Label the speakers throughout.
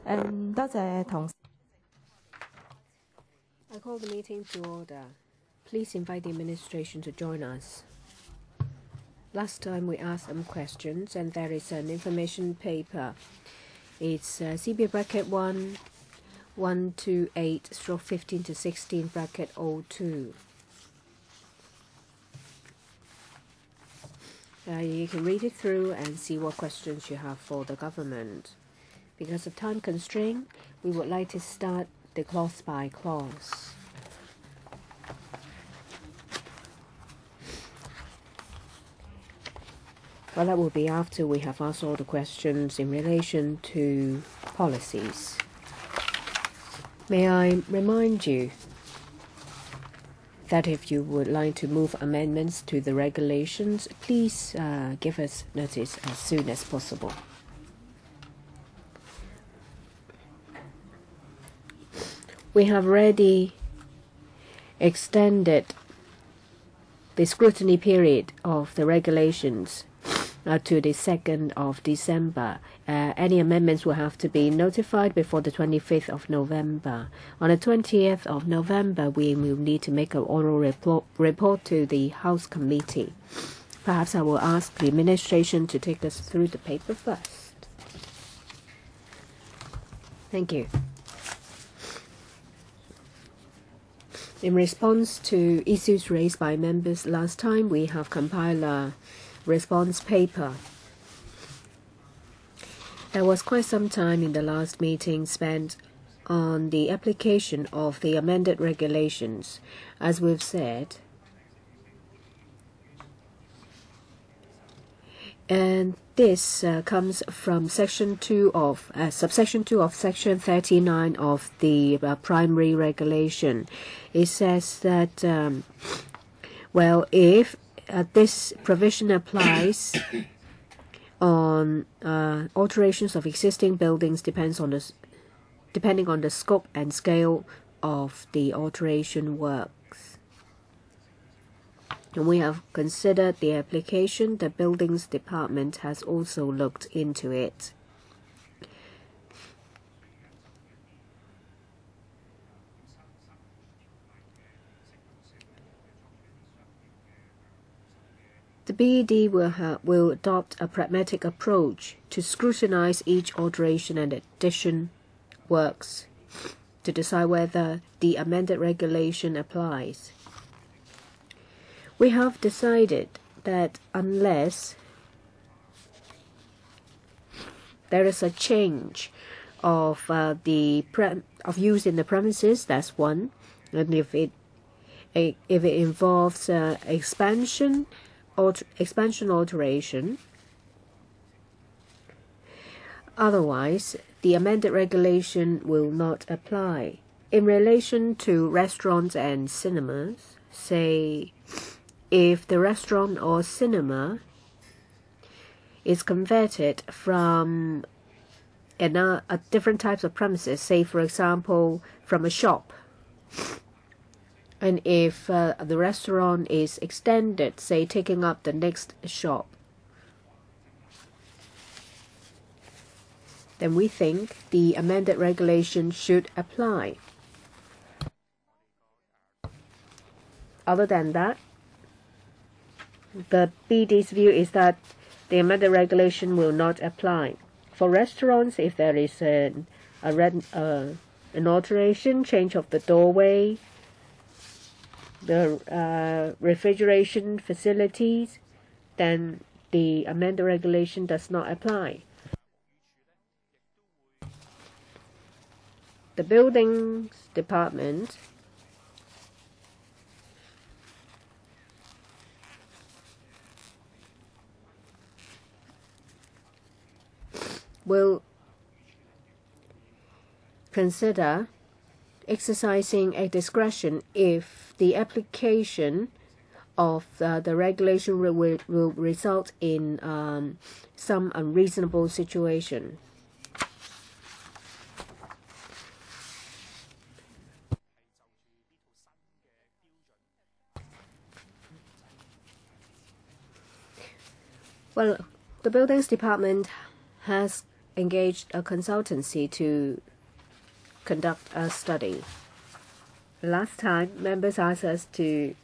Speaker 1: I call the meeting to order. Please invite the administration to join us. Last time we asked some questions, and there is an information paper. It's CB bracket 1, 128/15 to 16 bracket 02. You can read it through and see what questions you have for the government. Because of time constraint, we would like to start the clause by clause. Well, that will be after we have asked all the questions in relation to policies. May I remind you that if you would like to move amendments to the regulations, please give us notice as soon as possible. We have already extended the scrutiny period of the regulations to the 2nd of December. Any amendments will have to be notified before the 25th of November. On the 20th of November, we will need to make an oral report to the House Committee. Perhaps I will ask the administration to take us through the paper first. Thank you. In response to issues raised by members last time, we have compiled a response paper. There was quite some time in the last meeting spent on the application of the amended regulations. As we've said, and this comes from subsection 2 of section 39 of the primary regulation. It says that if this provision applies on alterations of existing buildings depending on the scope and scale of the alteration works. And we have considered the application. The Buildings Department has also looked into it. The BED will adopt a pragmatic approach to scrutinize each alteration and addition works to decide whether the amended regulation applies. We have decided that unless there is a change of use in the premises, that's one, and if it involves expansion alteration, otherwise the amended regulation will not apply. In relation to restaurants and cinemas, say if the restaurant or cinema is converted from a different types of premises, say for example from a shop, and if the restaurant is extended, say taking up the next shop, then we think the amended regulation should apply. Other than that, the BD's view is that the amended regulation will not apply. For restaurants, if there is an alteration, change of the doorway, the refrigeration facilities, then the amended regulation does not apply. The Buildings Department will consider exercising a discretion if the application of the regulation will result in some unreasonable situation. Well, the Buildings Department has engaged a consultancy to conduct a study. Last time, members asked us to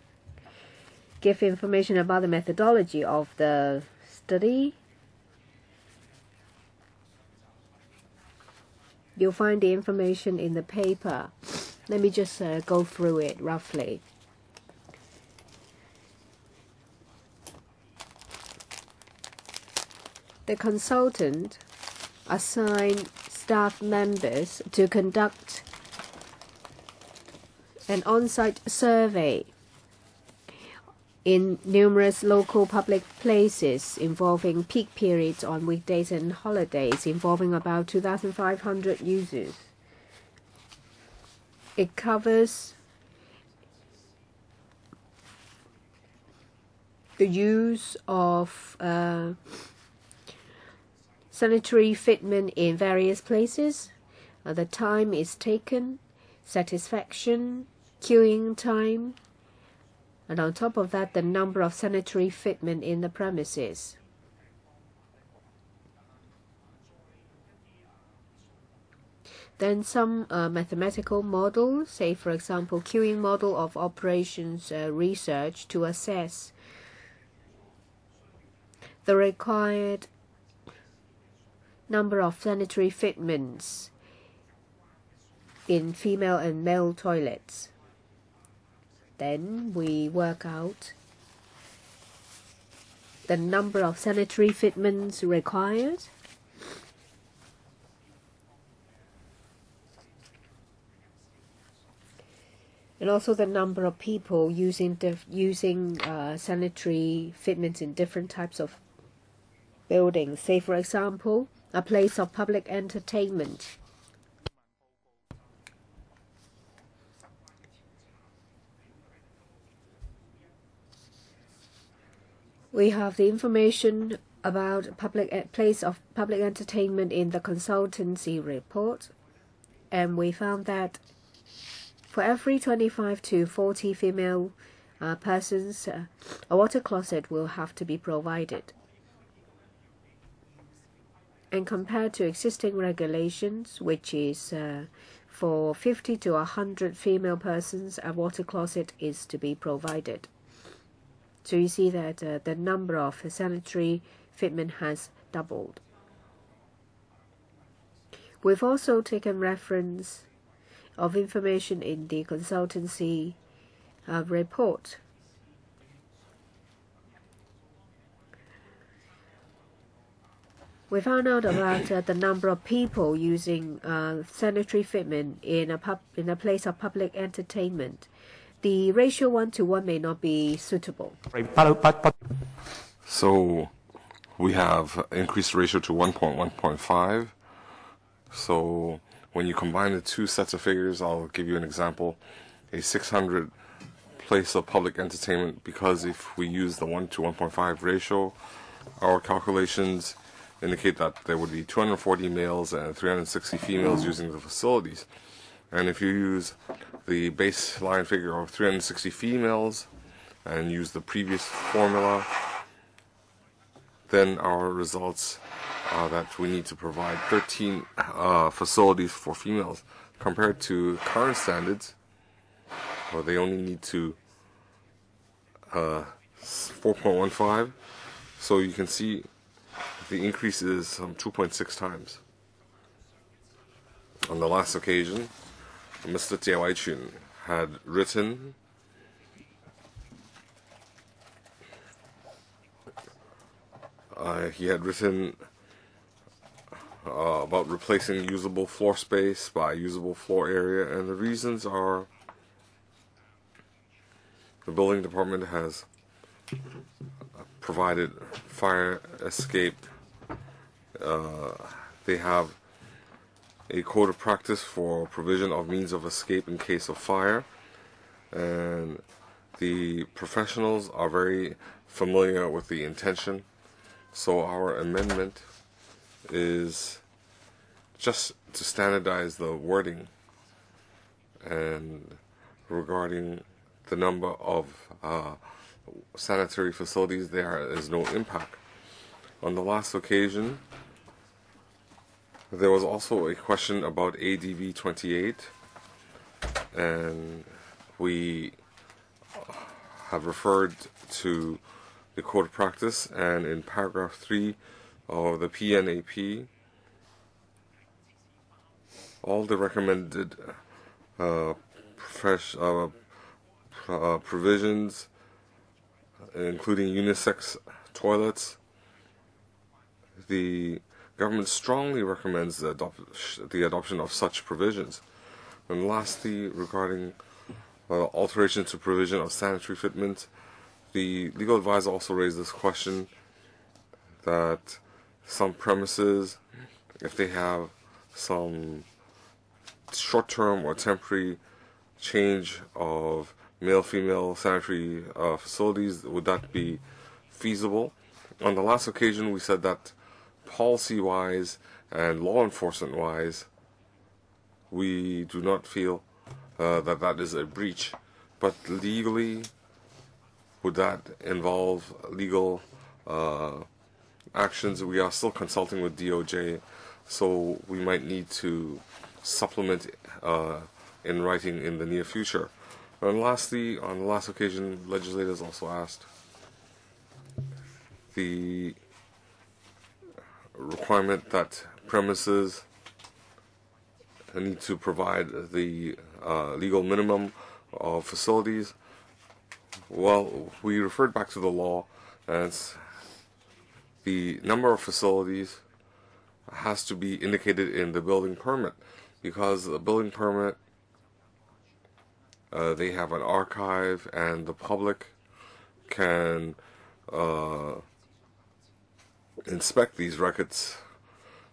Speaker 1: give information about the methodology of the study. You'll find the information in the paper. Let me just go through it roughly. The consultant assigned staff members to conduct an on-site survey in numerous local public places involving peak periods on weekdays and holidays, involving about 2,500 users. It covers the use of sanitary fitment in various places, the time is taken, satisfaction, queuing time, and on top of that, the number of sanitary fitment in the premises. Then some mathematical models, say for example, queuing model of operations research to assess the required number of sanitary fitments in female and male toilets. Then we work out the number of sanitary fitments required, and also the number of people using sanitary fitments in different types of buildings. Say for example, a place of public entertainment. We have the information about place of public entertainment in the consultancy report, and we found that for every 25 to 40 female persons, a water closet will have to be provided. And compared to existing regulations, which is for 50 to 100 female persons, a water closet is to be provided. So you see that the number of sanitary fitment has doubled. We've also taken reference of information in the consultancy report. We found out about the number of people using sanitary fitment in a place of public entertainment. The ratio 1:1 may not be suitable.
Speaker 2: So we have increased the ratio to 1.1.5. So when you combine the two sets of figures, I'll give you an example. A 600 place of public entertainment, because if we use the 1:1.5 ratio, our calculations indicate that there would be 240 males and 360 females using the facilities. And if you use the baseline figure of 360 females and use the previous formula, then our results are that we need to provide 13 facilities for females, compared to current standards, where they only need to 4.15. So you can see the increase is 2.6 times. On the last occasion, Mr. Jie Waichun had written about replacing usable floor space by usable floor area, and the reasons are the building department has provided fire escape. They have a code of practice for provision of means of escape in case of fire, and the professionals are very familiar with the intention. So our amendment is just to standardize the wording, and regarding the number of sanitary facilities, there is no impact. On the last occasion, There was also a question about ADV28, and we have referred to the code of practice, and in paragraph 3 of the PNAP, all the recommended provisions, including unisex toilets, the government strongly recommends the adoption of such provisions. And lastly, regarding alteration to provision of sanitary fitment, the legal advisor also raised this question that some premises, if they have some short-term or temporary change of male-female sanitary facilities, would that be feasible? On the last occasion, we said that policy-wise and law enforcement-wise, we do not feel that is a breach. But legally, would that involve legal actions? We are still consulting with DOJ, so we might need to supplement in writing in the near future. And lastly, on the last occasion, legislators also asked the requirement that premises need to provide the legal minimum of facilities. Well, we referred back to the law, and the number of facilities has to be indicated in the building permit, because the building permit, they have an archive, and the public can inspect these records.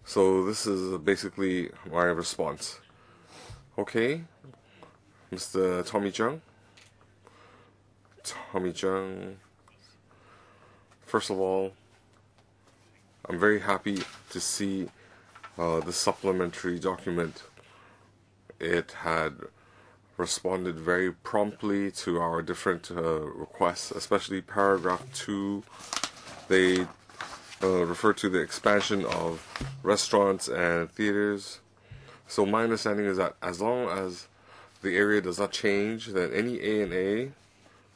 Speaker 2: So this is basically my response. Okay, Mr. Tommy Chung. First of all, I'm very happy to see the supplementary document. It had responded very promptly to our different requests, especially paragraph 2. They refer to the expansion of restaurants and theaters. So my understanding is that as long as the area does not change, then any A&A,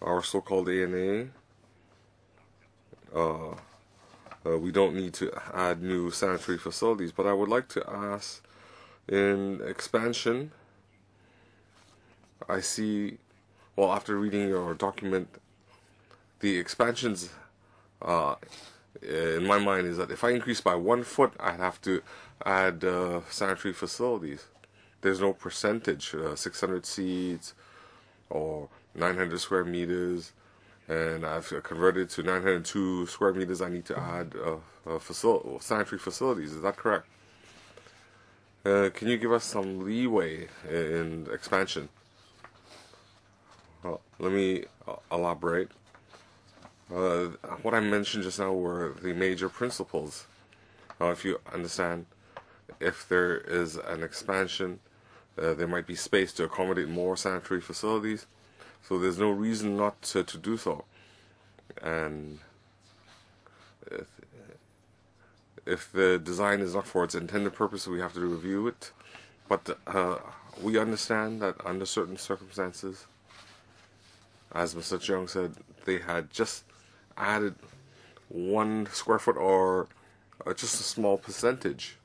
Speaker 2: our so-called A&A, we don't need to add new sanitary facilities. But I would like to ask, in expansion, I see, well, after reading your document, the expansions, in my mind, is that if I increase by 1 foot, I'd have to add sanitary facilities. There's no percentage, 600 seats or 900 square meters, and I've converted to 902 square meters. I need to add sanitary facilities. Is that correct? Can you give us some leeway in expansion? Let me elaborate. What I mentioned just now were the major principles. If you understand, if there is an expansion, there might be space to accommodate more sanitary facilities, so there's no reason not to do so. And if the design is not for its intended purpose, we have to review it. But we understand that under certain circumstances, as Mr. Cheung said, they had just added 1 square foot or just a small percentage,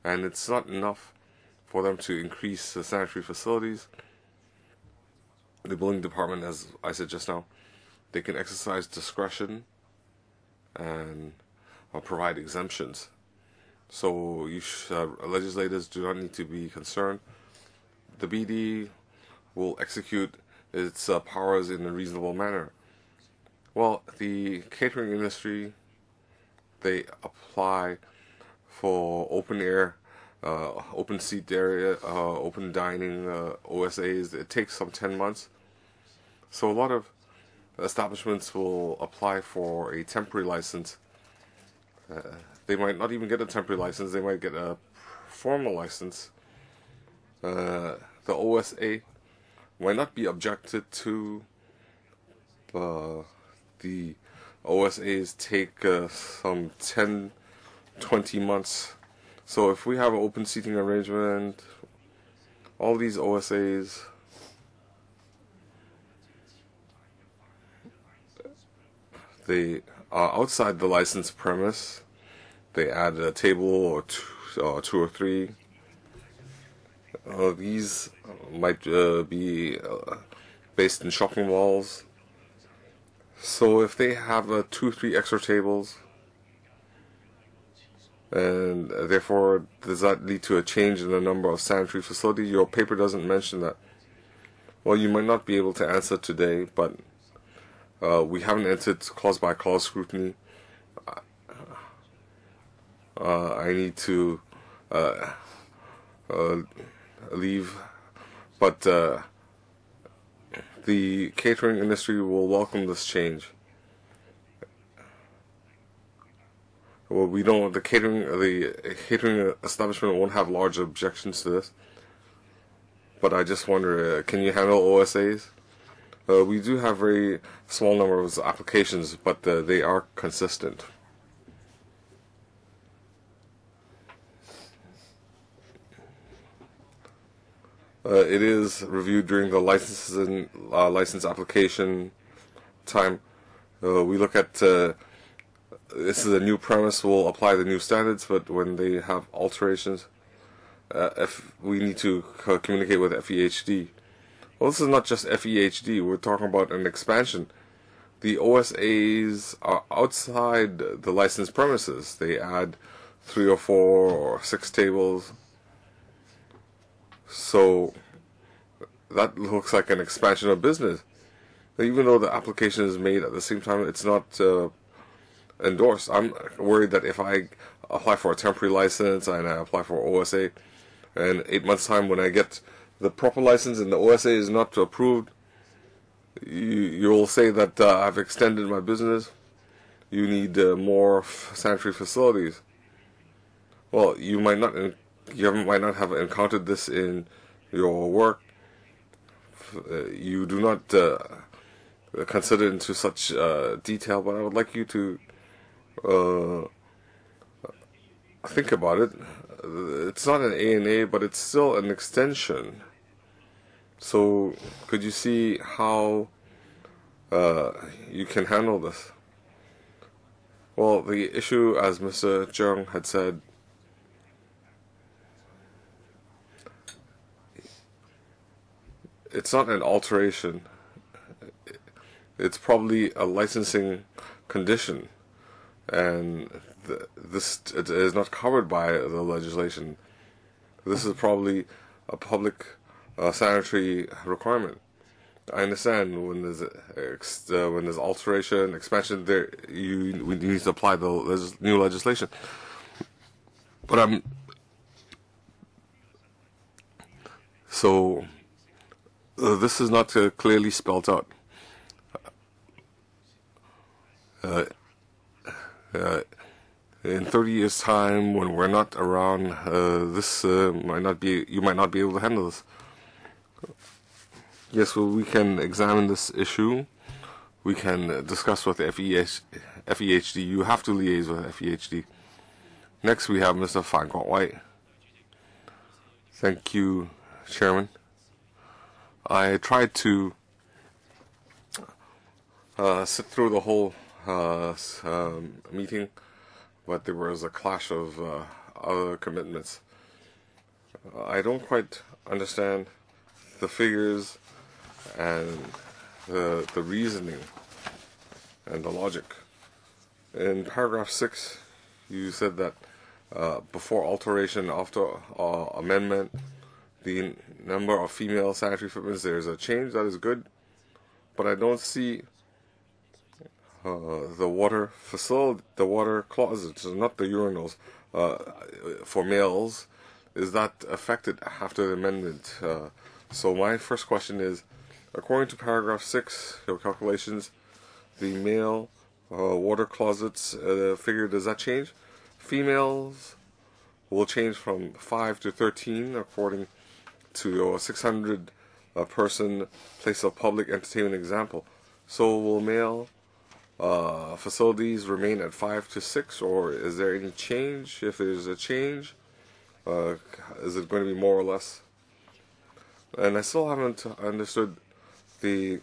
Speaker 2: and it's not enough for them to increase the sanitary facilities. The building department, as I said just now, they can exercise discretion and provide exemptions. So legislators do not need to be concerned. The BD will execute its powers in a reasonable manner. Well, the catering industry, they apply for open air, open seat area, open dining OSAs. It takes some 10 months. So a lot of establishments will apply for a temporary license. They might not even get a temporary license. They might get a formal license. The OSA might not be objected to. The OSAs take some 10-20 months. So if we have an open seating arrangement, all these OSAs, they are outside the licensed premise. They add a table or two or three. These might be based in shopping malls. So if they have 2-3 extra tables, and therefore does that lead to a change in the number of sanitary facilities? Your paper doesn't mention that. Well, you might not be able to answer today, but we haven't entered clause by clause scrutiny. I need to leave, but the catering industry will welcome this change. Well, we don't. The catering establishment won't have large objections to this. But I just wonder, can you handle OSAs? We do have very small number of applications, but they are consistent. It is reviewed during the license application time. We look at this is a new premise. We'll apply the new standards, but when they have alterations, we need to communicate with FEHD. Well, this is not just FEHD. We're talking about an expansion. The OSAs are outside the licensed premises. They add 3 or 4 or 6 tables. So that looks like an expansion of business. Even though the application is made at the same time, it's not endorsed. I'm worried that if I apply for a temporary license and I apply for OSA, and 8 months' time when I get the proper license and the OSA is not approved, you'll say that I've extended my business. You need more sanitary facilities. Well, you might not have encountered this in your work. You do not consider into such detail, but I would like you to think about it. It's not an ANA, but it's still an extension. So could you see how you can handle this? Well, the issue, as Mr. Chung had said, it's not an alteration. It's probably a licensing condition, and this is not covered by the legislation. This is probably a public sanitary requirement. I understand when there's alteration, expansion, we need to apply the new legislation. But this is not clearly spelled out. In 30 years' time, when we're not around, you might not be able to handle this. Yes, well, we can examine this issue. We can discuss with the FEHD. You have to liaise with FEHD. Next, we have Mr. Fan Kwok White. Thank you, Chairman. I tried to sit through the whole meeting, but there was a clash of other commitments. I don't quite understand the figures and the reasoning and the logic. In paragraph 6, you said that before alteration, after amendment, the number of female sanitary footprints, there's a change. That is good, but I don't see the water facility, the water closets, not the urinals, for males. Is that affected after the amendment? So my first question is, according to paragraph 6, your calculations, the male water closets figure, does that change? Females will change from 5 to 13 according to your 600 person place of public entertainment example. So will male facilities remain at 5 to 6, or is there any change? If there's a change, Is it going to be more or less? And I still haven't understood the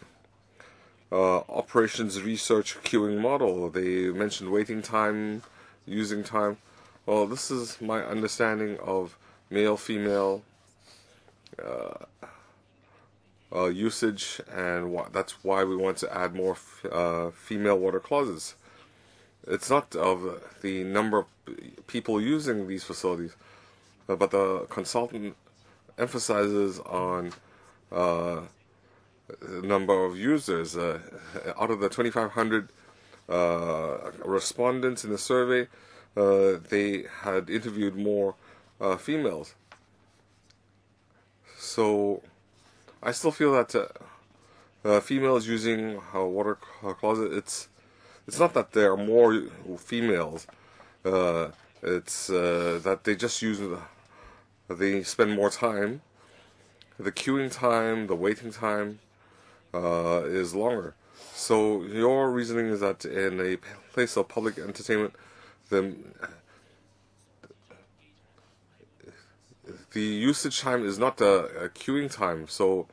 Speaker 2: operations research queuing model. They mentioned waiting time, using time. Well, this is my understanding of male-female usage, and that's why we want to add more female water clauses. It's not of the number of people using these facilities, but the consultant emphasizes on number of users. Out of the 2,500 respondents in the survey, they had interviewed more females. So I still feel that females using water closet, it's not that there are more females. It's that they just they spend more time. The queuing time, the waiting time is longer. So your reasoning is that in a place of public entertainment, the usage time is not a queuing time. So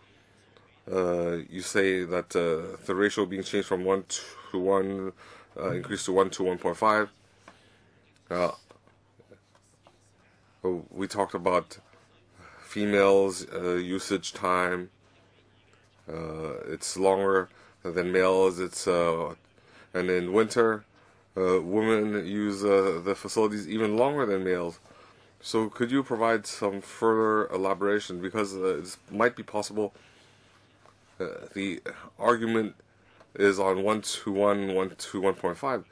Speaker 2: you say that the ratio being changed from 1 to 1, increased to 1 to 1.5. We talked about females' usage time. It's longer than males. And in winter, women use the facilities even longer than males. So could you provide some further elaboration? Because it might be possible the argument is on 1 to 1, 1 to 1.5.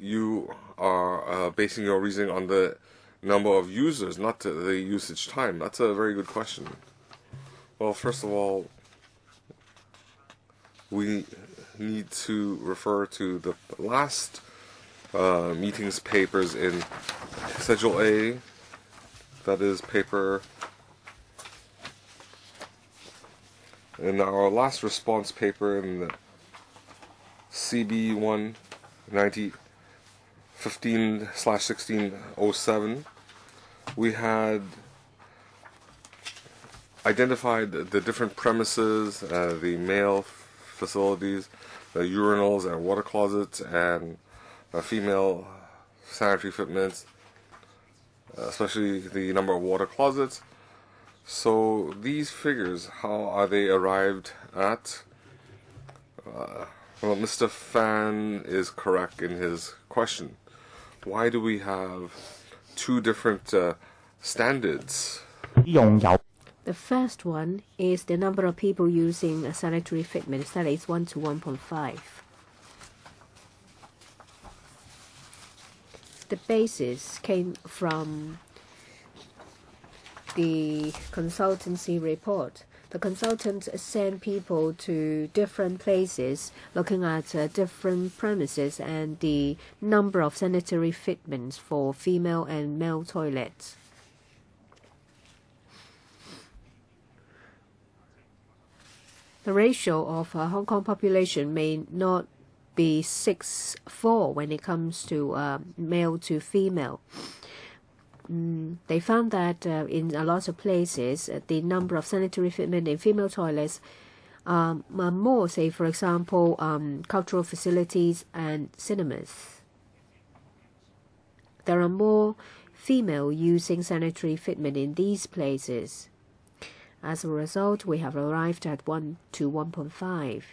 Speaker 2: You are basing your reasoning on the number of users, not the usage time. That's a very good question. Well, first of all, we need to refer to the last meetings papers in Schedule A. That is paper. In our last response paper in the CB1 15/1607, we had identified the different premises, the male facilities, the urinals and water closets, and female sanitary fitments, especially the number of water closets. So these figures, how are they arrived at? Well, Mr. Fan is correct in his question. Why do we have two different standards?
Speaker 1: The first one is the number of people using a sanitary fitment. That is 1 to 1.5. The basis came from the consultancy report. The consultants send people to different places looking at different premises and the number of sanitary fitments for female and male toilets. The ratio of Hong Kong population may not be 6:4 when it comes to male to female. They found that in a lot of places, the number of sanitary fitment in female toilets are more, say, for example, cultural facilities and cinemas. There are more female using sanitary fitment in these places. As a result, we have arrived at 1 to 1.5.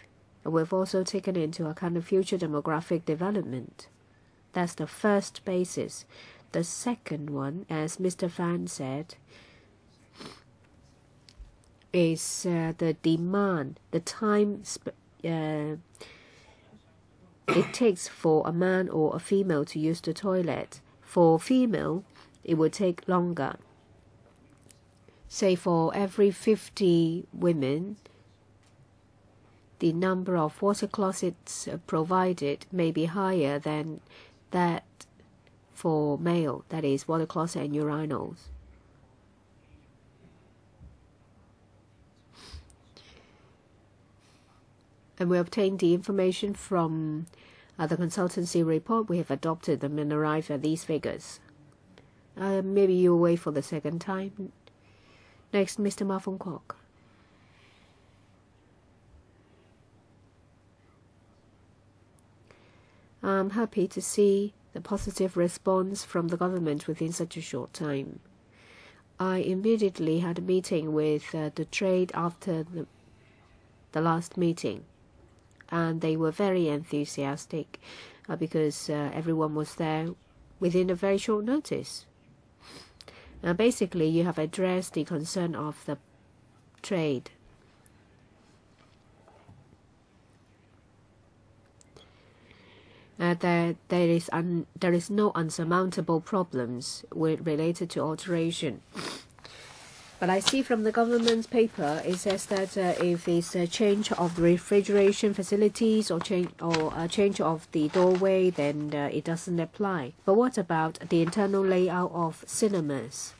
Speaker 1: We've also taken into account the future demographic development. That's the first basis. The second one, as Mr. Fan said, is the demand, the time it takes for a man or a female to use the toilet. For female, it would take longer. Say for every 50 women, the number of water closets provided may be higher than that for male, that is water closet and urinals. And we obtained the information from the consultancy report. We have adopted them and arrived at these figures. Maybe you'll wait for the second time. Next, Mr. Ma Fong Kwok. I'm happy to see the positive response from the government within such a short time. I immediately had a meeting with the trade after the last meeting, and they were very enthusiastic because everyone was there within a very short notice. Basically, you have addressed the concern of the trade. There is no unsurmountable problems related to alteration. But I see from the government's paper, it says that if it's a change of the refrigeration facilities or a change of the doorway, then it doesn't apply. But what about the internal layout of cinemas?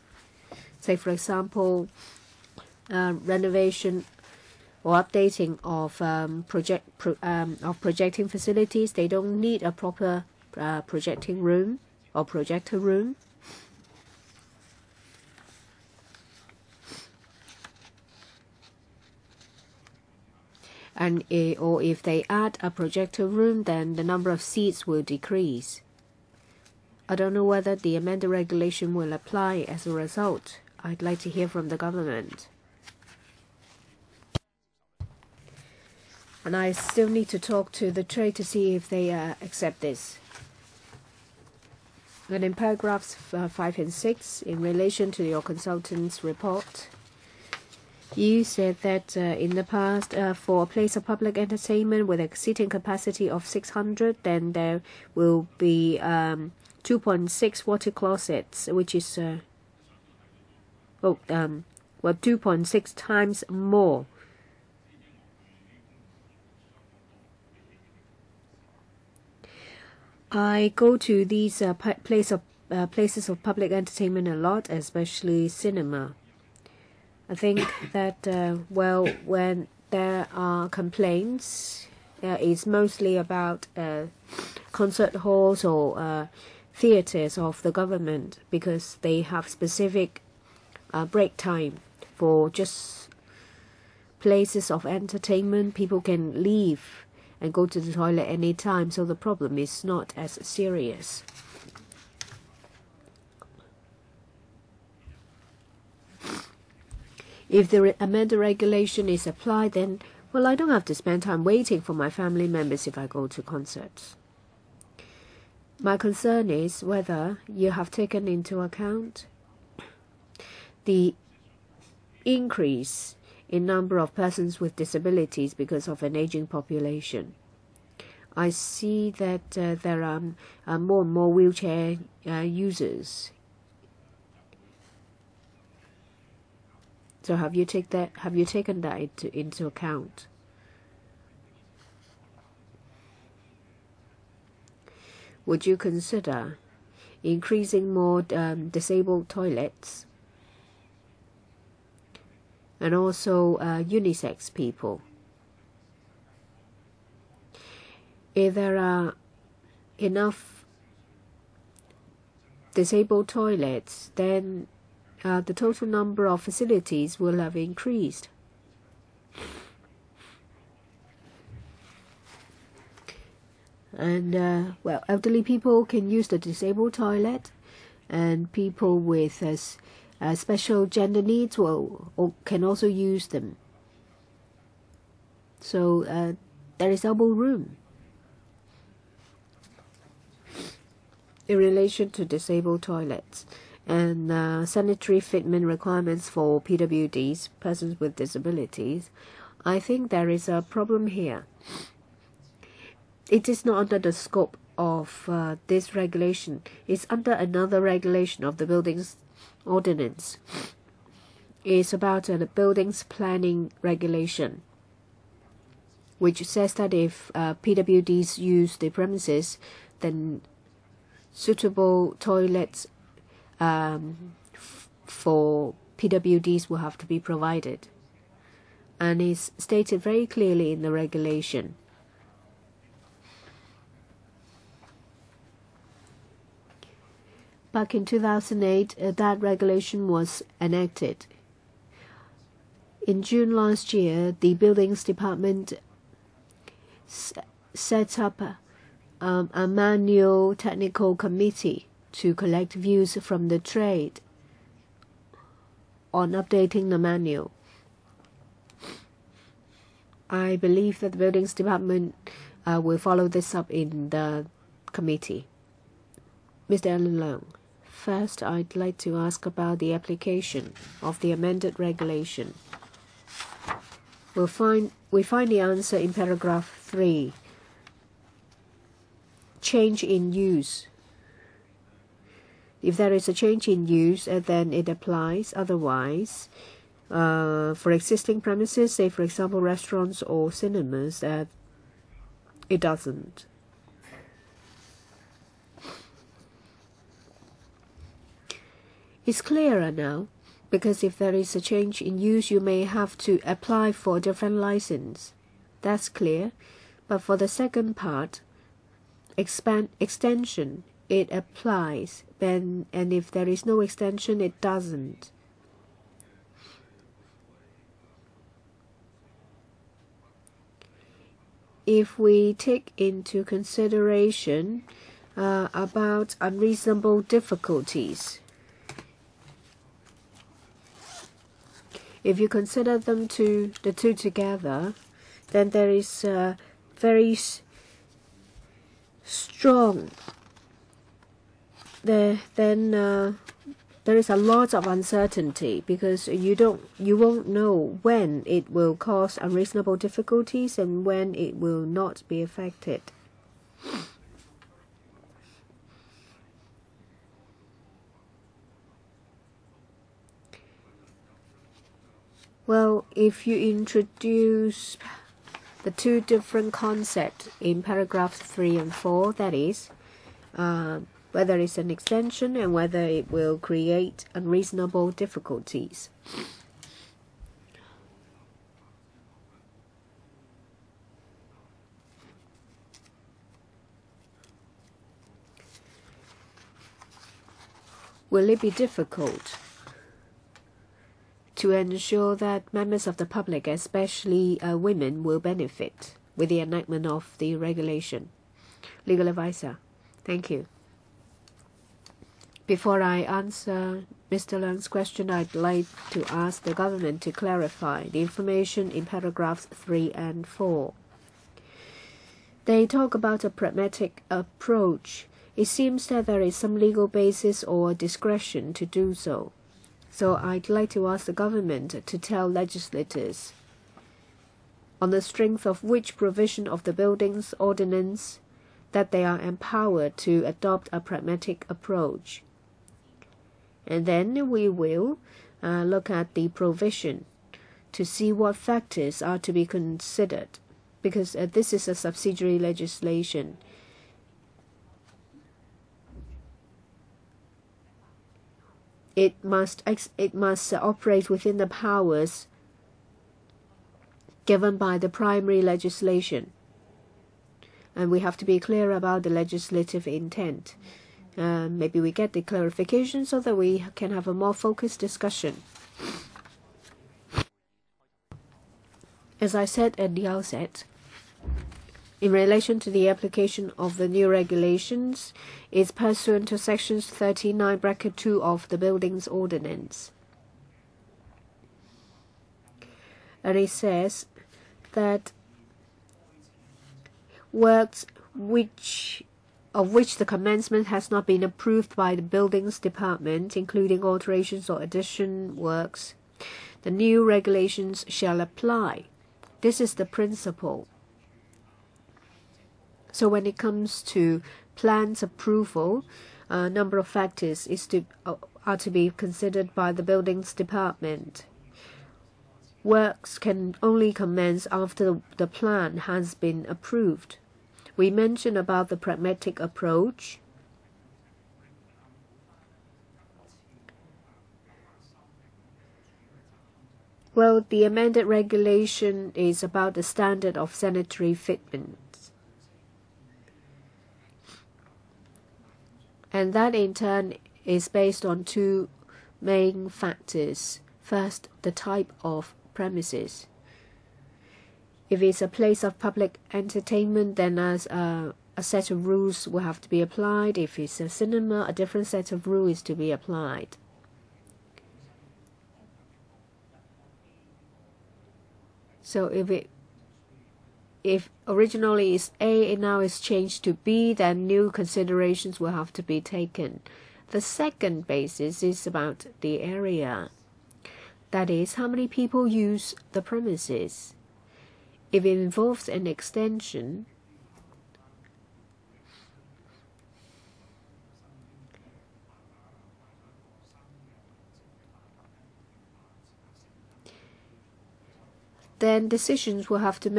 Speaker 1: Say, for example, renovation or updating of projecting facilities. They don't need a proper projecting room or projector room. And or if they add a projector room, then the number of seats will decrease. I don't know whether the amended regulation will apply as a result. I'd like to hear from the government. And I still need to talk to the trade to see if they accept this. And in paragraphs 5 and 6, in relation to your consultant's report, you said that in the past, for a place of public entertainment with a seating capacity of 600, then there will be 2.6 water closets, which is 2.6 times more. I go to these places of public entertainment a lot, especially cinema. I think that, when there are complaints, it's mostly about concert halls or theaters of the government, because they have specific break time for just places of entertainment. People can leave and go to the toilet anytime, so the problem is not as serious. If the amended regulation is applied, then, well, I don't have to spend time waiting for my family members if I go to concerts. My concern is whether you have taken into account the increase in number of persons with disabilities because of an aging population. I see that there are more and more wheelchair users. So have you taken that into account? Would you consider increasing more disabled toilets? And also unisex people. If there are enough disabled toilets, then the total number of facilities will have increased. And, elderly people can use the disabled toilet, and people with special gender needs can also use them. So there is ample room. In relation to disabled toilets and sanitary fitment requirements for PWDs, persons with disabilities, I think there is a problem here. It is not under the scope of this regulation. It's under another regulation of the Buildings Ordinance. It's about the buildings planning regulation, which says that if PWDs use the premises, then suitable toilets for PWDs will have to be provided. And it's stated very clearly in the regulation. Back in 2008, that regulation was enacted. In June last year, the Buildings Department set up a manual technical committee to collect views from the trade on updating the manual. I believe that the Buildings Department will follow this up in the committee. Mr. Allen Leung, first I'd like to ask about the application of the amended regulation. We find the answer in paragraph 3. Change in use. If there is a change in use, then it applies. Otherwise, for existing premises, say for example restaurants or cinemas, it doesn't. It's clearer now, because if there is a change in use, you may have to apply for a different license. That's clear. But for the second part, extension, it applies, and if there is no extension, it doesn't. If we take into consideration about unreasonable difficulties, if you consider the two together, then there is a very strong. There is a lot of uncertainty, because you won't know when it will cause unreasonable difficulties and when it will not be affected. Well, if you introduce the two different concepts in paragraphs 3 and 4, that is, whether it's an extension and whether it will create unreasonable difficulties. Will it be difficult to ensure that members of the public, especially women, will benefit with the enactment of the regulation? Legal advisor, thank you. Before I answer Mr. Leung's question, I'd like to ask the government to clarify the information in paragraphs 3 and 4. They talk about a pragmatic approach. It seems that there is some legal basis or discretion to do so. So I'd like to ask the government to tell legislators on the strength of which provision of the Buildings Ordinance that they are empowered to adopt a pragmatic approach. And then we will look at the provision to see what factors are to be considered, because this is a subsidiary legislation. It must operate within the powers given by the primary legislation, and we have to be clear about the legislative intent. Maybe we get the clarification so that we can have a more focused discussion. As I said at the outset, in relation to the application of the new regulations, is pursuant to sections 39(2) of the Buildings Ordinance. And it says that works of which the commencement has not been approved by the Buildings Department, including alterations or addition works, the new regulations shall apply. This is the principle. So when it comes to plans approval, a number of factors are to be considered by the Buildings Department. Works can only commence after the plan has been approved. We mentioned about the pragmatic approach. Well, the amended regulation is about the standard of sanitary fitment. And that in turn is based on two main factors. First, the type of premises. If it's a place of public entertainment, then a set of rules will have to be applied. If it's a cinema, a different set of rules is to be applied. So if originally it's A and now it's changed to B, then new considerations will have to be taken. The second basis is about the area. That is, how many people use the premises. If it involves an extension, then decisions will have to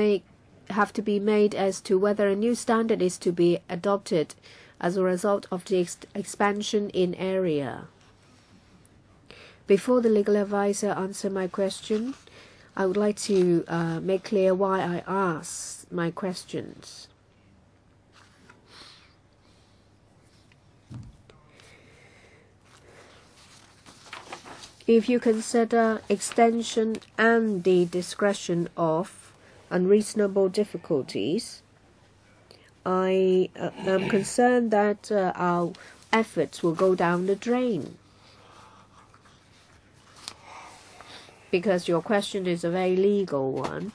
Speaker 1: be made as to whether a new standard is to be adopted as a result of the expansion in area. Before the legal advisor answer my question, I would like to make clear why I asked my questions. If you consider extension and the discretion of unreasonable difficulties, I am concerned that our efforts will go down the drain. Because your question is a very legal one.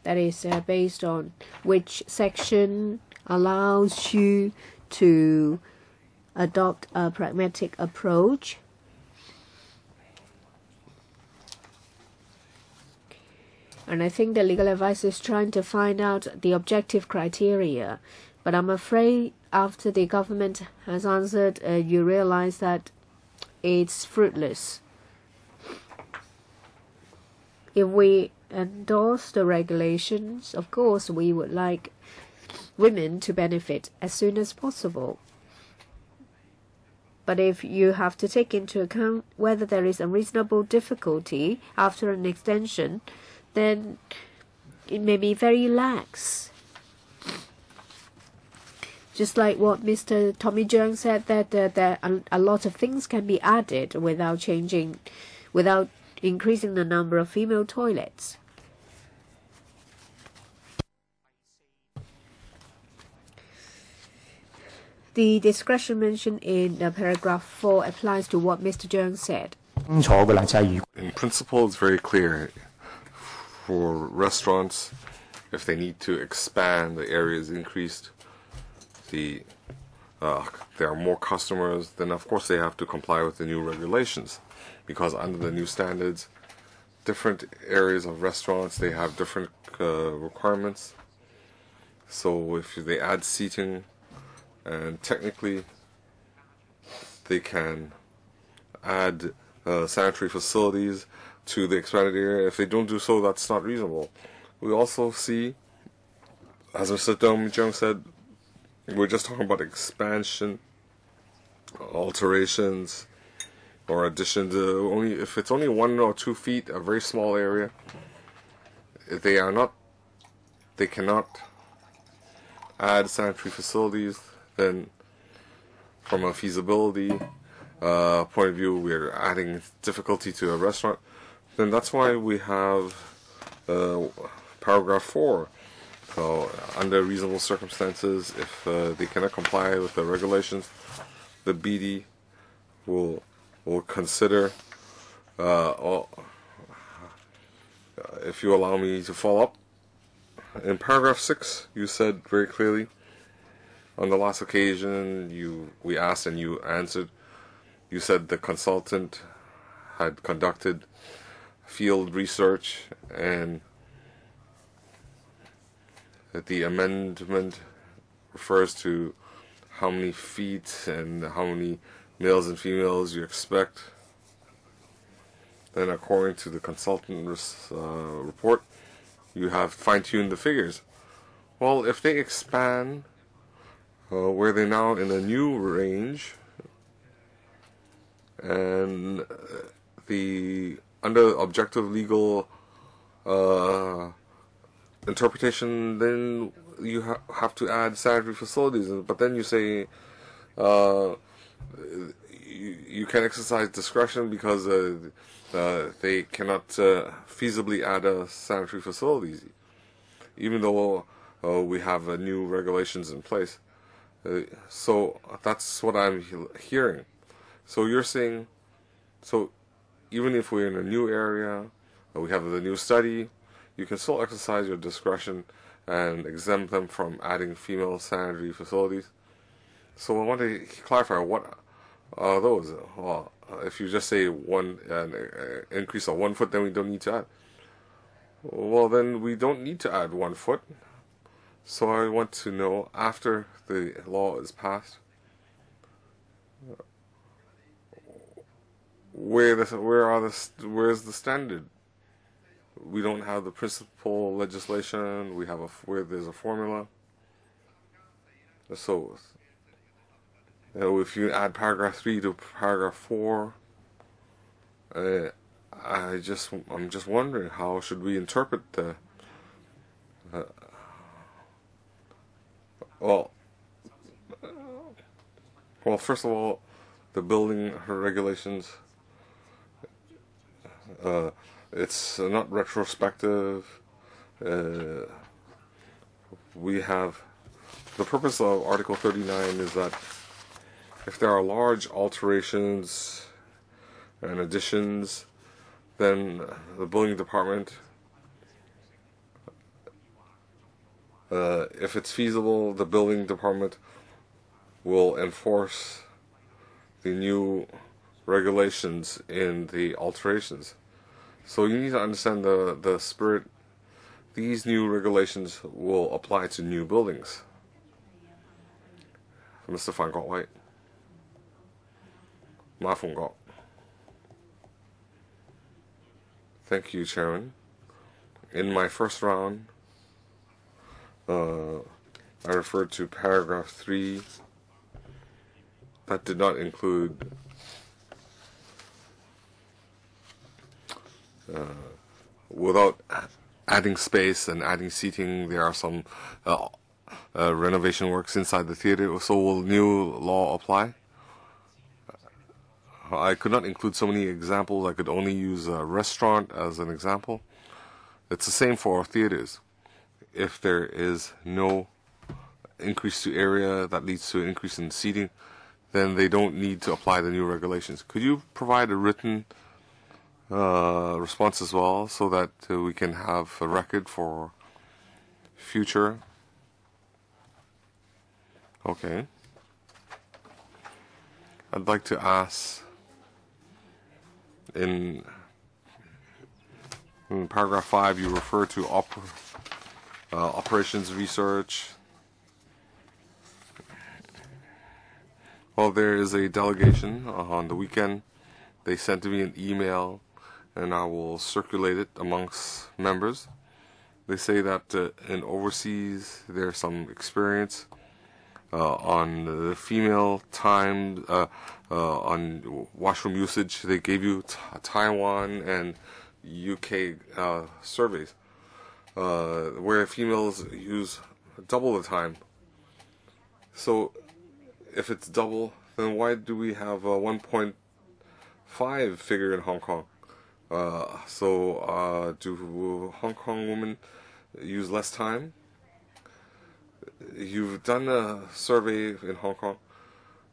Speaker 1: That is based on which section allows you to adopt a pragmatic approach. And I think the legal advisor is trying to find out the objective criteria. But I'm afraid after the government has answered, you realize that it's fruitless. If we endorse the regulations, of course we would like women to benefit as soon as possible. But if you have to take into account whether there is a reasonable difficulty after an extension, then it may be very lax. Just like what Mr. Tommy Cheung said, that a lot of things can be added without increasing the number of female toilets. The discretion mentioned in paragraph 4 applies to what Mr. Cheung said.
Speaker 2: In principle, it's very clear. For restaurants, if they need to expand, the area is increased, there are more customers, then of course they have to comply with the new regulations. Because under the new standards, different areas of restaurants, they have different requirements. So if they add seating, and technically they can add sanitary facilities to the expanded area. If they don't do so, that's not reasonable. We also see, as Mr. Dong Jung said, we're just talking about expansion, alterations, or additions. If it's only 1 or 2 feet, a very small area, they cannot add sanitary facilities. Then, from a feasibility point of view, we're adding difficulty to a restaurant. Then that's why we have paragraph 4. So, under reasonable circumstances, if they cannot comply with the regulations, the BD will consider. If you allow me to follow up, in paragraph 6, you said very clearly. On the last occasion, we asked and you answered. You said the consultant had conducted field research and that the amendment refers to how many feet and how many males and females you expect. Then according to the consultant's report, you have fine-tuned the figures. Well, if they expand, were they now in a new range, and under objective legal interpretation, then you have to add sanitary facilities. But then you say you can exercise discretion because they cannot feasibly add sanitary facilities, even though we have new regulations in place. So that's what I'm hearing. So you're saying, so even if we're in a new area, we have the new study, you can still exercise your discretion and exempt them from adding female sanitary facilities. So I want to clarify, what are those? Well, if you just say an increase of 1 foot, then we don't need to add. Well, then we don't need to add 1 foot. So I want to know, after the law is passed, where's the standard? We don't have the principal legislation. We have where there's a formula. So if you add paragraph 3 to paragraph 4, I'm just wondering, how should we interpret the well, first of all, the building regulations, it's not retrospective. We have, the purpose of Article 39 is that if there are large alterations and additions, then the building department, if it's feasible, the building department will enforce the new regulations in the alterations. So you need to understand the spirit. These new regulations will apply to new buildings. Mr. Fan Kok Wai. Ma Fung Kok. Thank you, Chairman. In my first round, I referred to paragraph 3. That did not include without adding space and adding seating, there are some renovation works inside the theater. So will new law apply? I could not include so many examples. I could only use a restaurant as an example. It's the same for theaters. If there is no increase to area that leads to an increase in seating, then they don't need to apply the new regulations. Could you provide a written response as well, so that we can have a record for future? Okay. I'd like to ask, in paragraph 5, you refer to operations research. Well, there is a delegation on the weekend. They sent me an email, and I will circulate it amongst members. They say that in overseas there's some experience on the female time, on washroom usage. They gave you Taiwan and UK surveys where females use double the time. So if it's double, then why do we have a 1.5 figure in Hong Kong? Do Hong Kong women use less time? You've done a survey in Hong Kong.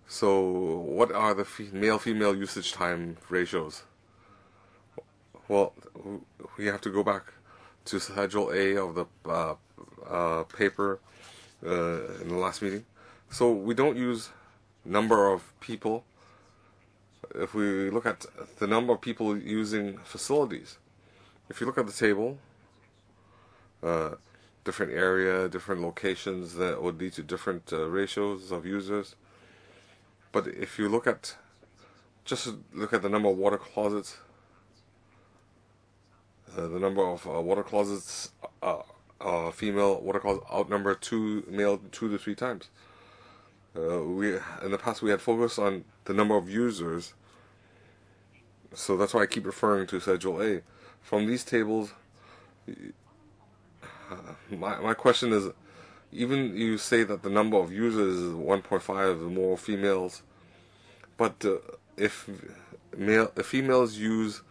Speaker 2: So what are the male-female usage time ratios? Well, we have to go back to Schedule A of the paper in the last meeting. So we don't use number of people. If we look at the number of people using facilities, if you look at the table, different area, different locations, that would lead to different ratios of users. But if you look at the number of water closets, the number of water closets, female water closets outnumber male 2 to 3 times. In the past we had focused on the number of users, so that's why I keep referring to Schedule A. From these tables, my question is, even you say that the number of users is 1.5 more females, but if females use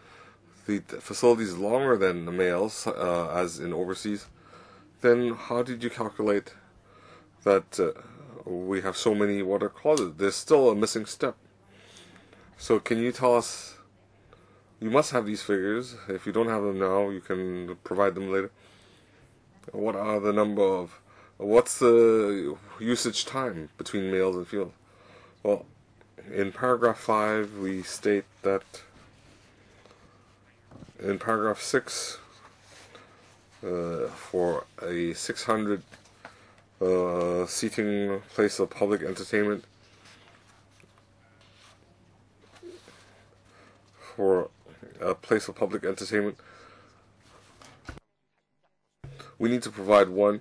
Speaker 2: the facilities longer than the males, as in overseas, then how did you calculate that we have so many water closets? There's still a missing step. So can you tell us, you must have these figures. If you don't have them now, you can provide them later. What are the number of, what's the usage time between males and females? Well, in paragraph 5, we state that in paragraph 6, for a 600 seating place of public entertainment, for a place of public entertainment, we need to provide one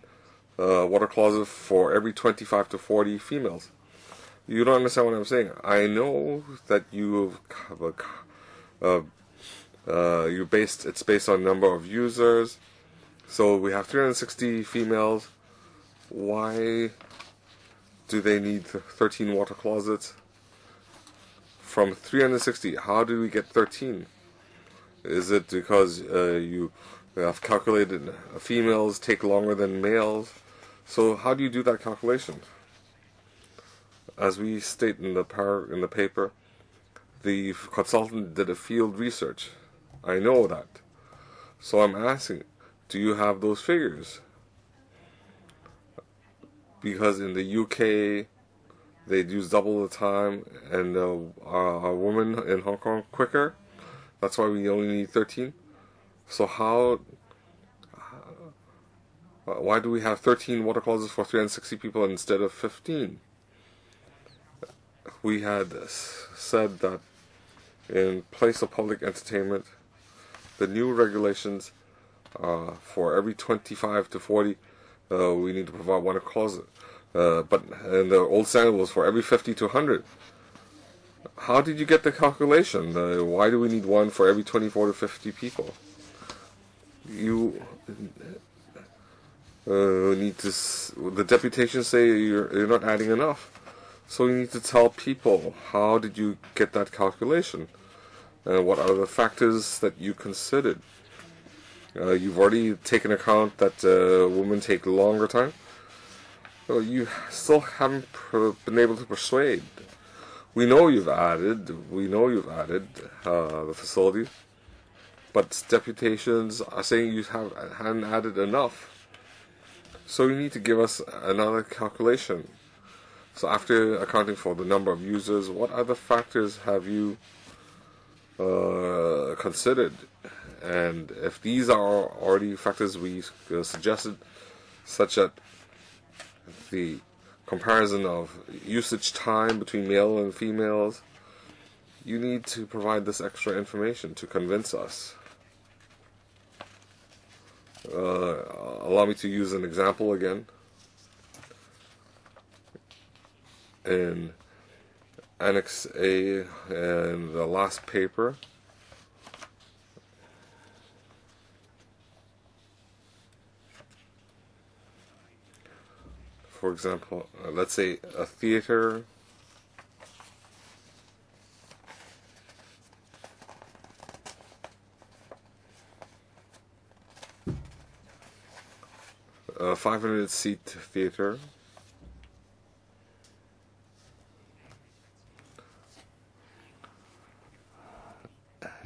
Speaker 2: water closet for every 25 to 40 females. You don't understand what I'm saying. I know that you have it's based on number of users. So we have 360 females. Why do they need 13 water closets? From 360, how do we get 13? Is it because you have calculated females take longer than males? So how do you do that calculation? As we state in the paper, the consultant did a field research. I know that. So I'm asking, do you have those figures? Because in the UK, they'd use double the time, and a woman in Hong Kong quicker. That's why we only need 13. So why do we have 13 water closets for 360 people instead of 15? We had said that in place of public entertainment, the new regulations for every 25 to 40, we need to provide one closet. But and the old standard was for every 50 to 100. How did you get the calculation? Why do we need one for every 24 to 50 people? You need to. The deputations say you're not adding enough. So you need to tell people, how did you get that calculation? What are the factors that you considered? You've already taken account that women take longer time. So you still haven't been able to persuade. We know you've added the facilities, but deputations are saying you hadn't added enough. So you need to give us another calculation. So after accounting for the number of users, what other factors have you considered? And if these are already factors we suggested, such that the comparison of usage time between male and females, you need to provide this extra information to convince us. Allow me to use an example again. In Annex A in the last paper, for example, let's say a theater, a 500-seat theater.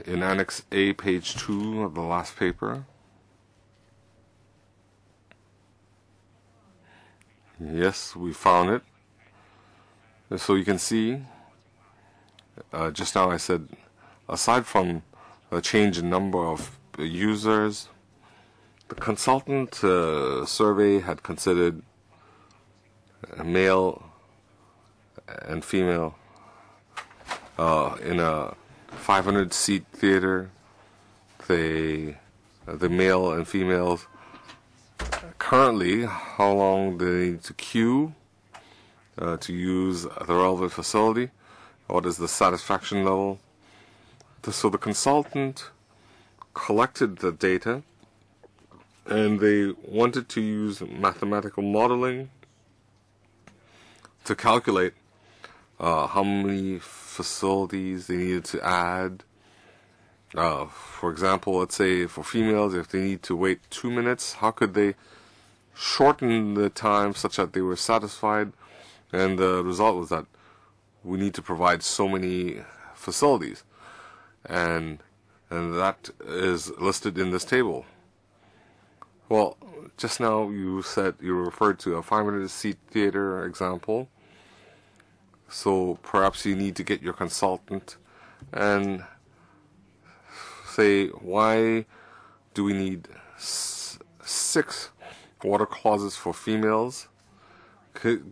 Speaker 2: In Annex A, page 2 of the last paper. Yes, we found it. So you can see, just now I said, aside from a change in number of users, the consultant survey had considered male and female in a 500-seat theater. The male and females currently, how long they need to queue to use the relevant facility, what is the satisfaction level. So the consultant collected the data and they wanted to use mathematical modeling to calculate how many facilities they needed to add. For example, let's say for females, if they need to wait 2 minutes, how could they shorten the time such that they were satisfied? And the result was that we need to provide so many facilities, and that is listed in this table. Well, just now you referred to a 500-seat theater example. So perhaps you need to get your consultant and say, why do we need 6 water closets for females?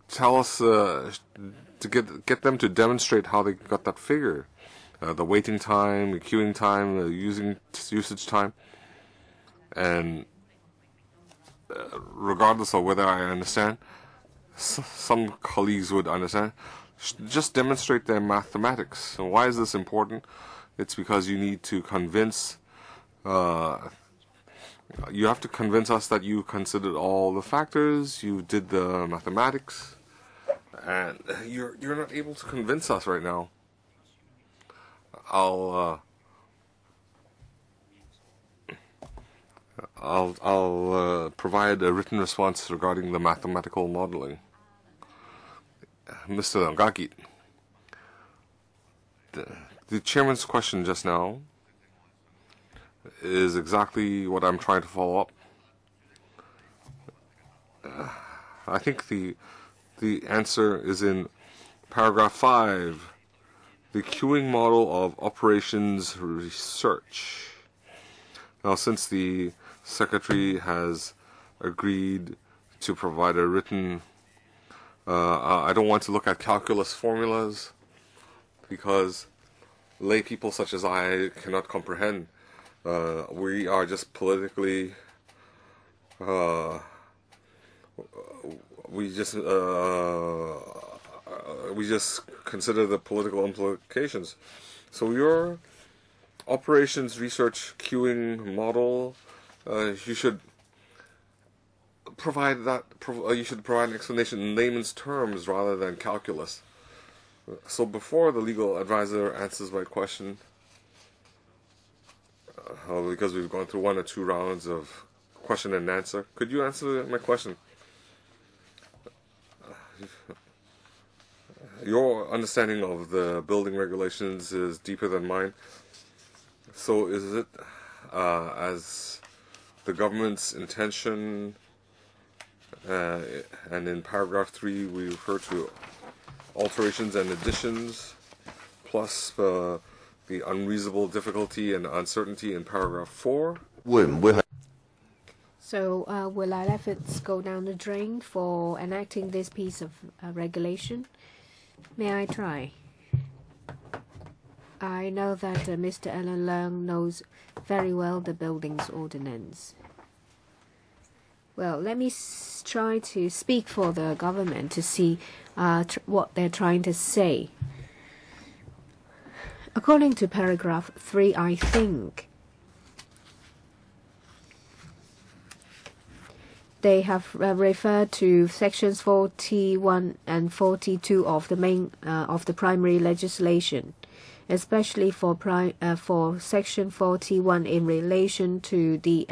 Speaker 2: Tell us to get them to demonstrate how they got that figure, the waiting time, the queuing time, the usage time, and regardless of whether I understand, some colleagues would understand. Just demonstrate their mathematics. And why is this important? It's because you need to convince. You have to convince us that you considered all the factors, you did the mathematics, and you're not able to convince us right now. I'll provide a written response regarding the mathematical modeling. Mr. Nagaki, the chairman's question just now is exactly what I'm trying to follow up. I think the answer is in paragraph 5, the queuing model of operations research. Now, since the secretary has agreed to provide a written, I don't want to look at calculus formulas because lay people such as I cannot comprehend. We are just politically, we just consider the political implications. So your operations research queuing model, you should provide that. You should provide an explanation in layman's terms rather than calculus. So before the legal advisor answers my question, because we've gone through 1 or 2 rounds of question and answer, could you answer my question? Your understanding of the building regulations is deeper than mine. So is it as the government's intention, and in paragraph 3 we refer to alterations and additions, plus the unreasonable difficulty and uncertainty in paragraph 4?
Speaker 1: So will our efforts go down the drain for enacting this piece of regulation? May I try? I know that Mr. Alan Leung knows very well the buildings ordinance. Well, let me try to speak for the government to see what they're trying to say. According to paragraph 3, I think they have referred to sections 41 and 42 of the main of the primary legislation, especially for section 41 in relation to the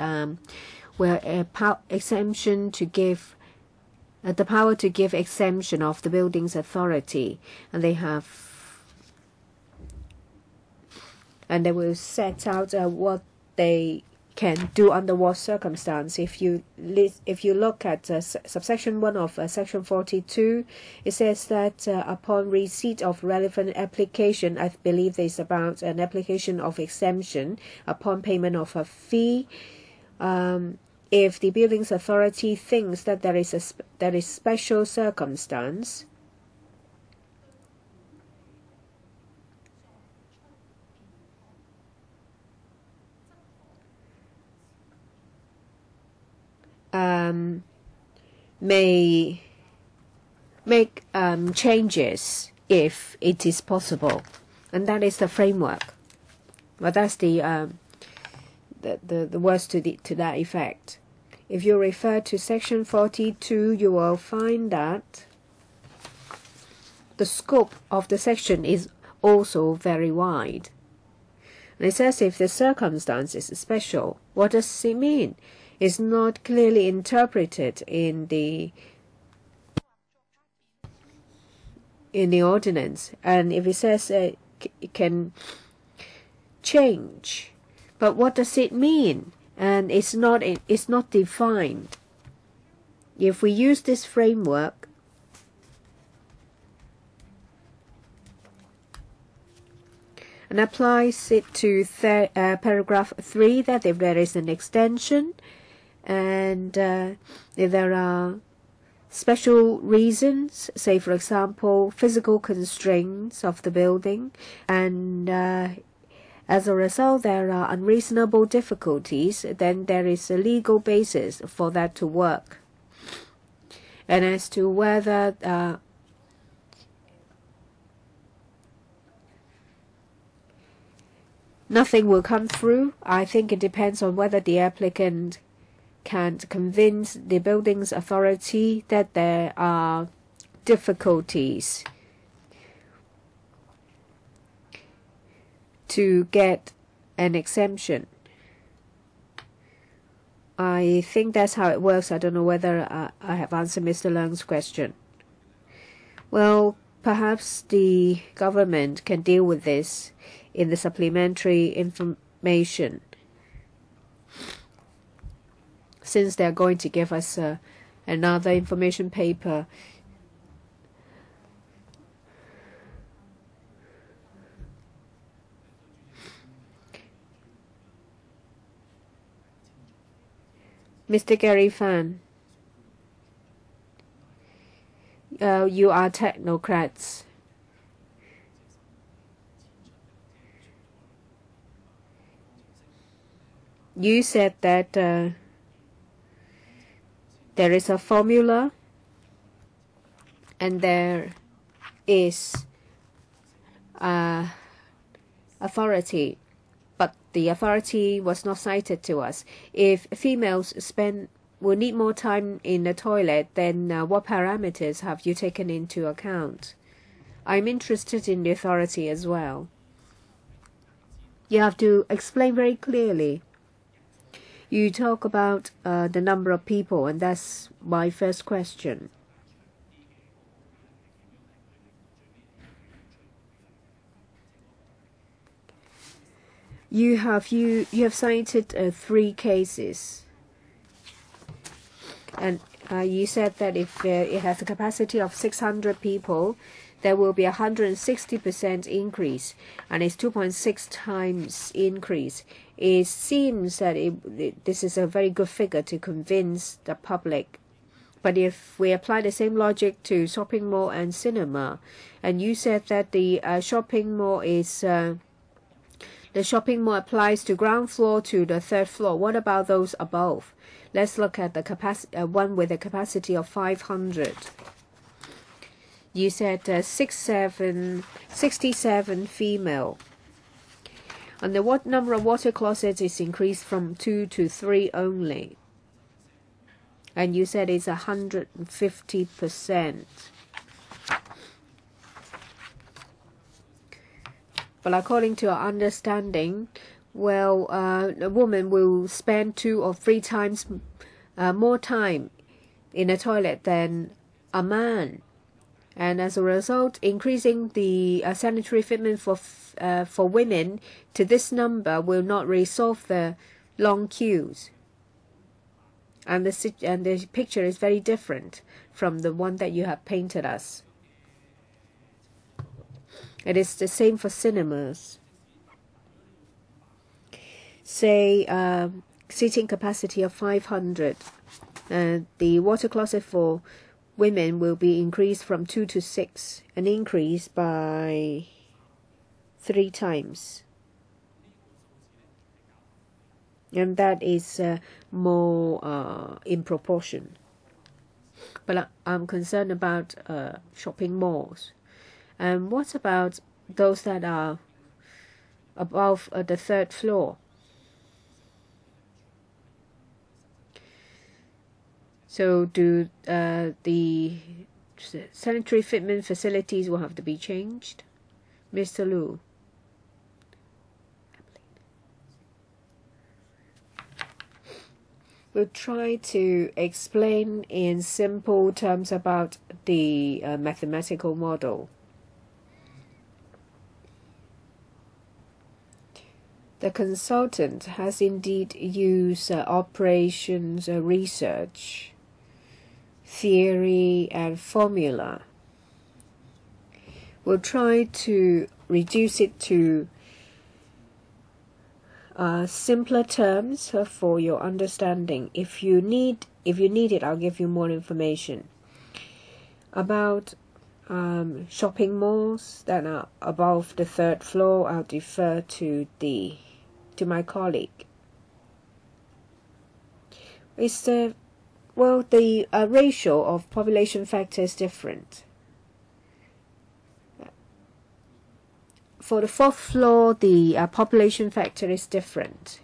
Speaker 1: exemption to give the power to give exemption of the buildings authority, and they will set out what they can do under what circumstance. If you look at subsection 1 of section 42, it says that upon receipt of relevant application, I believe there's about an application of exemption upon payment of a fee. If the buildings authority thinks that there is special circumstance, may make changes if it is possible, and that is the framework. Well, that's the words to that effect. if you refer to section 42, you will find that the scope of the section is also very wide. And it says if the circumstance is special, what does it mean? It's not clearly interpreted in the ordinance. And if it says it can change, but what does it mean? And it's not defined. If we use this framework, and applies it to paragraph 3, that if there is an extension and if there are special reasons, say for example physical constraints of the building, and as a result there are unreasonable difficulties, then there is a legal basis for that to work. And as to whether nothing will come through, I think it depends on whether the applicant can convince the building's authority that there are difficulties to get an exemption. I think that's how it works. I don't know whether I have answered Mr. Leung's question. Well, perhaps the government can deal with this in the supplementary information, since they're going to give us another information paper. Mr. Gary Fan, you are technocrats. You said that there is a formula and there is authority, but the authority was not cited to us. If females will need more time in the toilet, then what parameters have you taken into account? I'm interested in the authority as well. You have to explain very clearly. You talk about the number of people, and that's my first question. You have cited 3 cases, and you said that if it has a capacity of 600 people, there will be 160% increase, and it's 2.6 times increase. It seems that this is a very good figure to convince the public. But if we apply the same logic to shopping mall and cinema, and you said that the shopping mall applies to ground floor to the 3rd floor, what about those above? Let's look at the one with a capacity of 500. You said 67 female. And the number of water closets is increased from 2 to 3 only. And you said it's 150%. But according to our understanding, well, a woman will spend 2 or 3 times more time in a toilet than a man. And as a result, increasing the sanitary fitment for women to this number will not resolve the long queues. And the picture is very different from the one that you have painted us. It is the same for cinemas. Say seating capacity of 500. The water closet for women will be increased from 2 to 6, an increase by 3 times. And that is more in proportion. But I'm concerned about shopping malls. And what about those that are above the 3rd floor? So do the sanitary fitment facilities will have to be changed? Mr. Lu. We'll try to explain in simple terms about the mathematical model. The consultant has indeed used operations research, theory, and formula. We'll try to reduce it to simpler terms for your understanding. If you need it, I'll give you more information about shopping malls that are above the 3rd floor. I'll defer to my colleague. The ratio of population factor is different. For the 4th floor, the population factor is different.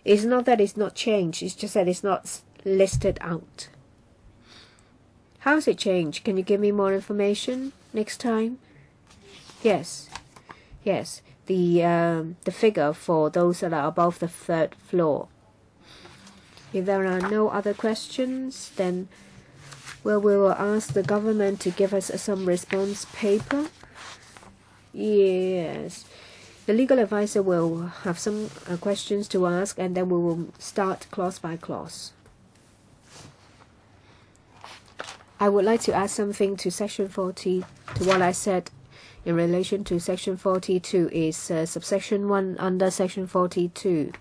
Speaker 1: It's not that it's not changed, it's just that it's not listed out. How's it changed? Can you give me more information next time? Yes. The figure for those that are above the 3rd floor. If there are no other questions, then we will ask the government to give us some response paper. Yes. The legal advisor will have some questions to ask, and then we will start clause by clause. I would like to add something to Section 40, to what I said in relation to Section 42 is subsection 1 under Section 42.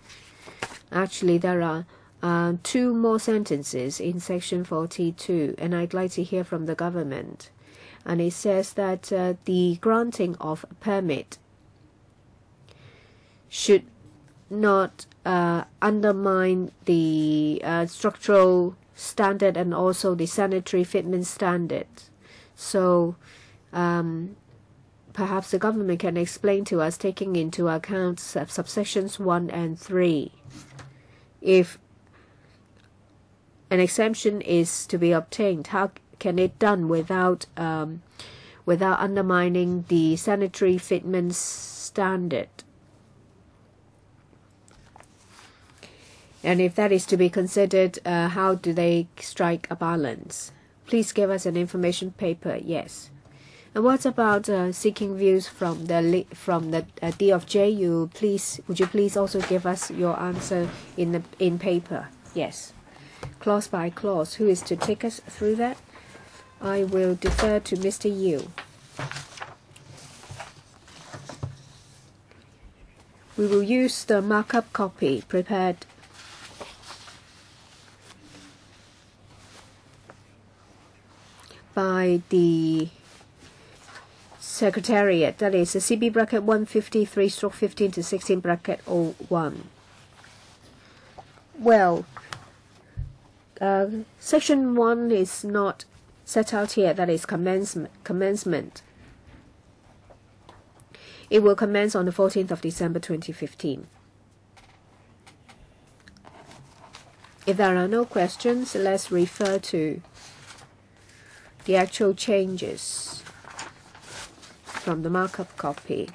Speaker 1: Actually, there are 2 more sentences in Section 42, and I'd like to hear from the government. And it says that the granting of a permit should not undermine the structural standard and also the sanitary fitment standard. So perhaps the government can explain to us, taking into account subsections 1 and 3, if an exemption is to be obtained, how can it done without undermining the sanitary fitment standard? And if that is to be considered, how do they strike a balance? Please give us an information paper. Yes. And what about seeking views from the D of J? Would you please also give us your answer in paper? Yes. Clause by clause. Who is to take us through that? I will defer to Mr. Yu. We will use the markup copy prepared by the Secretariat, that is the CB bracket 153/15 to 16 bracket 01. Well, Section 1 is not set out here, that is commencement. It will commence on the 14th of December 2015. If there are no questions, let's refer to the actual changes from the markup copy.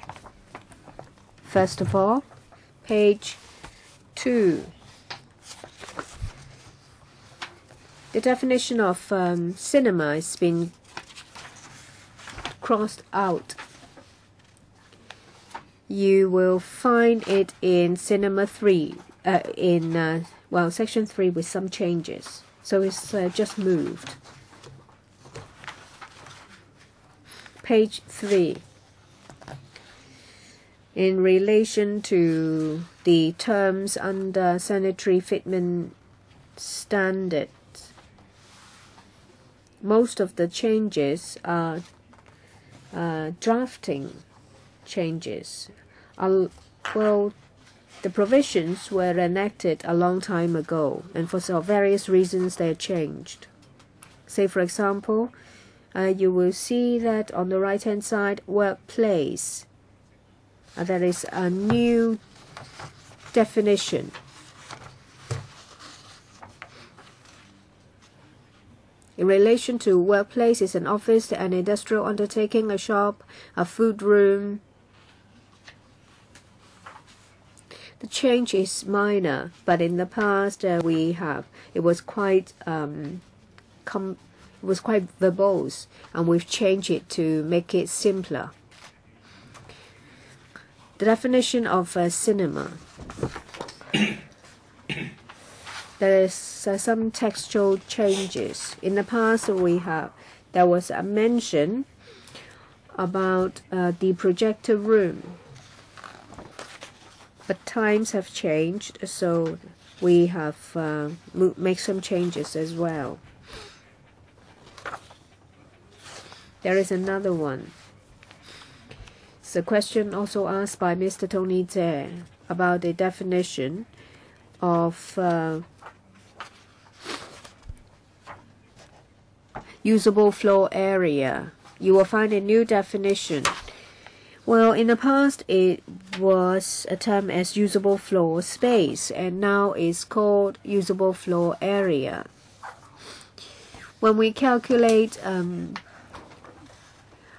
Speaker 1: First of all, page 2. The definition of cinema has been crossed out. You will find it in Cinema 3, Section 3 with some changes. So it's just moved. Page 3. In relation to the terms under sanitary fitment standard, most of the changes are drafting changes. The provisions were enacted a long time ago, and for various reasons they are changed. Say, for example, you will see that on the right-hand side, workplace, there is a new definition. In relation to workplace, is an office, an industrial undertaking, a shop, a food room. The change is minor, but in the past it was quite verbose, and we've changed it to make it simpler. The definition of cinema. There is some textual changes. In the past, there was a mention about the projector room, but times have changed, so we have make some changes as well. There is another one. It's a question also asked by Mr. Tony Tse about the definition of usable floor area. You will find a new definition. Well, in the past it was a term as usable floor space, and now it's called usable floor area. When we calculate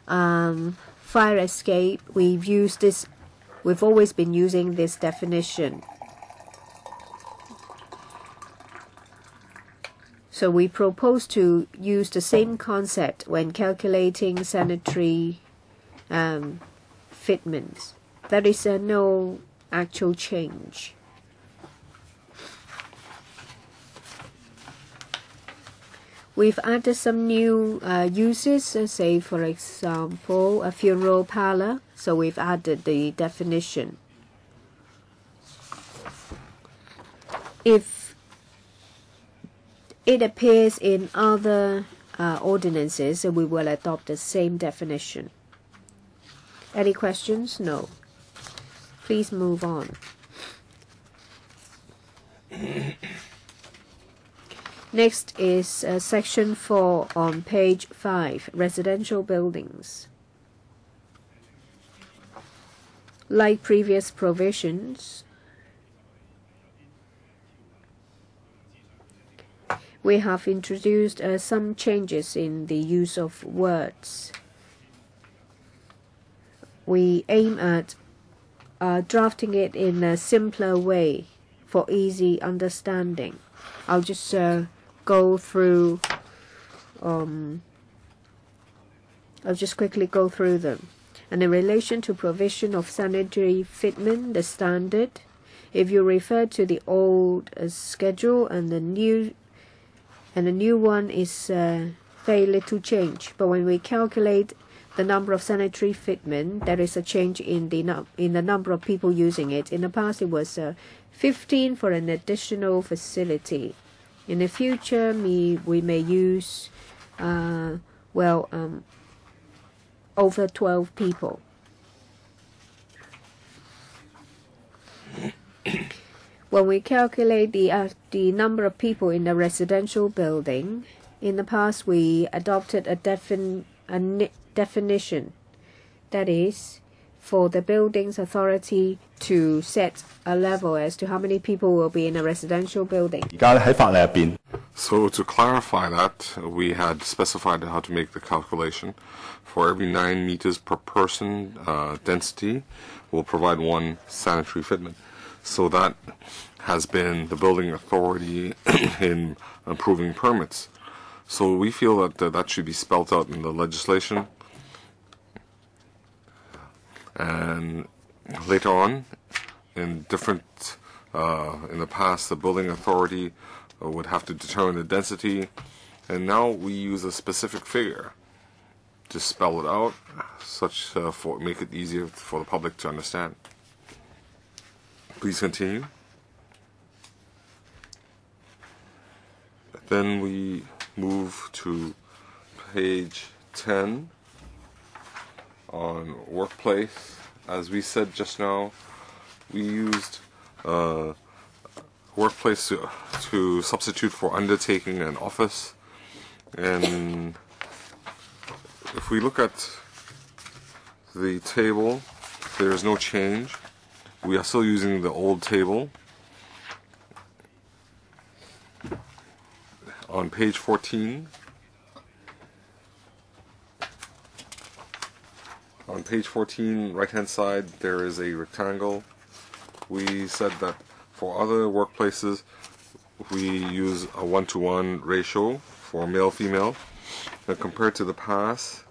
Speaker 1: fire escape, we've always been using this definition. So we propose to use the same concept when calculating sanitary fitments. There is no actual change. We've added some new uses, say for example a funeral parlor, so we've added the definition. If it appears in other ordinances, we will adopt the same definition. Any questions? No. Please move on. Next is section 4 on page 5, residential buildings. Like previous provisions, we have introduced some changes in the use of words. We aim at drafting it in a simpler way for easy understanding. I'll just quickly go through them. And in relation to provision of sanitary fitment, the standard, if you refer to the old schedule and the new one is very little change. But when we calculate the number of sanitary fitment, there is a change in the number of people using it. In the past, it was 15 for an additional facility. In the future, we may use over 12 people. When we calculate the number of people in a residential building, in the past we adopted a definition, that is, for the building's authority to set a level as to how many people will be in a residential building.
Speaker 2: So to clarify that, we had specified how to make the calculation. For every 9 meters per person density, we'll provide 1 sanitary fitment. So that has been the building authority in approving permits. So we feel that that should be spelled out in the legislation. And later on, in the past, the building authority would have to determine the density, and now we use a specific figure to spell it out, for make it easier for the public to understand. Please continue. Then we move to page 10 on workplace. As we said just now, we used workplace to substitute for undertaking and office. And if we look at the table, there is no change. We are still using the old table. On page 14, On page 14, right-hand side, there is a rectangle. We said that for other workplaces, we use a 1-to-1 ratio for male-female. And compared to the past,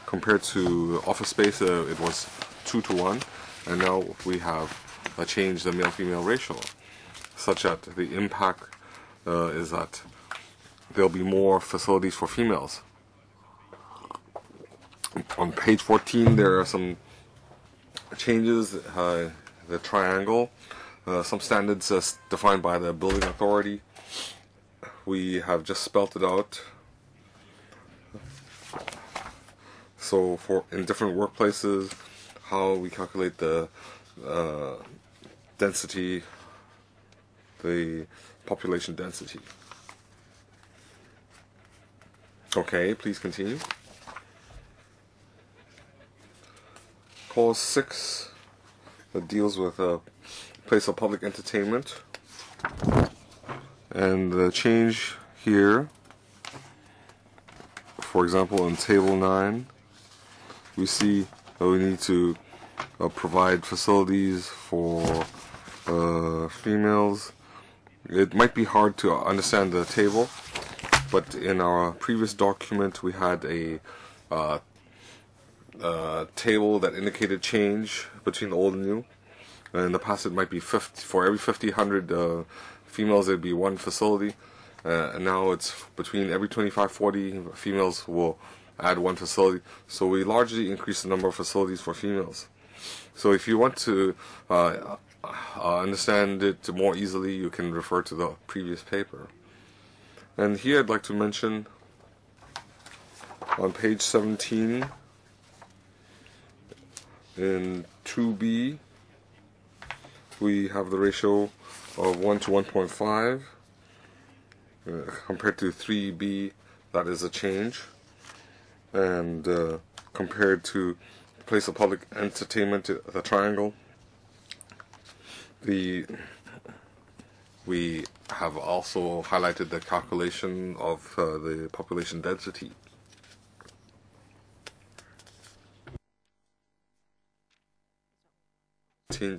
Speaker 2: compared to office space, it was 2-to-1, and now we have changed the male-female ratio, such that the impact is that there'll be more facilities for females. On page 14, there are some changes. The triangle, some standards defined by the building authority. We have just spelt it out. So in different workplaces, how we calculate the density, the population density. Okay, please continue. Clause 6 that deals with a place of public entertainment, and the change here, for example, in table 9, we see that we need to provide facilities for females. It might be hard to understand the table, but in our previous document we had a table that indicated change between old and new. In the past it might be 50, for every 100 females there'd be one facility, and now it's between every 25-40 females will add one facility. So we largely increase the number of facilities for females. So if you want to understand it more easily, you can refer to the previous paper. And here I'd like to mention on page 17 in 2B we have the ratio of 1 to 1.5 compared to 3B, that is a change. And compared to place of public entertainment, the triangle, we have also highlighted the calculation of the population density.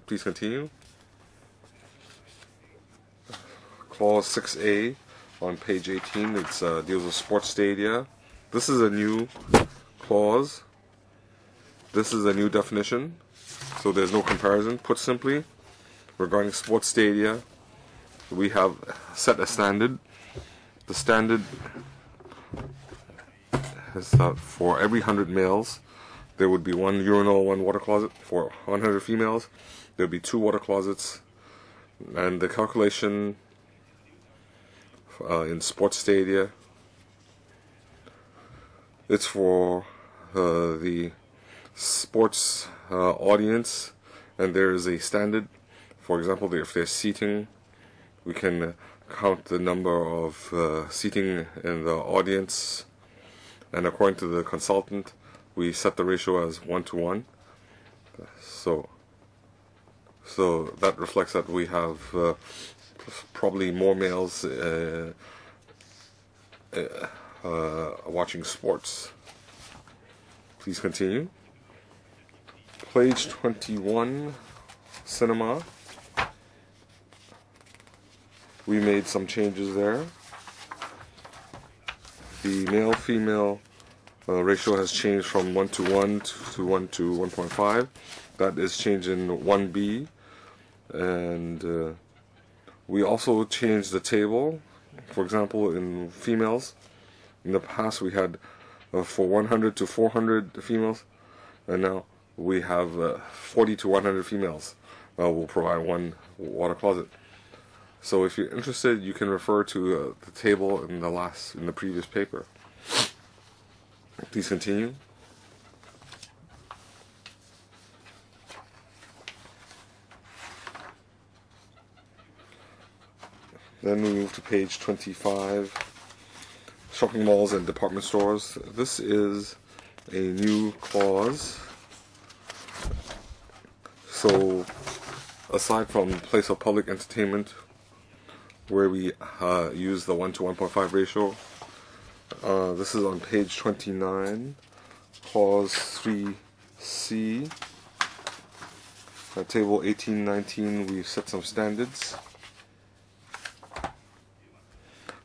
Speaker 2: Please continue. Clause 6A on page 18, it deals with sports stadia. This is a new clause. This is a new definition, so there's no comparison. Put simply, regarding sports stadia, we have set a standard. The standard is that for every 100 males, there would be one urinal, one water closet. For 100 females, there would be 2 water closets. And the calculation in sports stadia, it's for the sports audience, and there is a standard. For example, if there's seating, we can count the number of seating in the audience, and according to the consultant, we set the ratio as 1 to 1. So that reflects that we have probably more males watching sports. Please continue. Page 21, cinema. We made some changes there. The male-female ratio has changed from 1 to 1 to 1 to 1.5. That is changed in 1B. And we also changed the table. For example, in females, in the past we had for 100 to 400 females, and now we have 40 to 100 females will provide one water closet. So if you're interested, you can refer to the table in the previous paper. Please continue. Then we move to page 25, shopping malls and department stores. This is a new clause. So aside from place of public entertainment, where we use the 1 to 1.5 ratio, this is on page 29, clause 3C. C. At table 1819, we set some standards.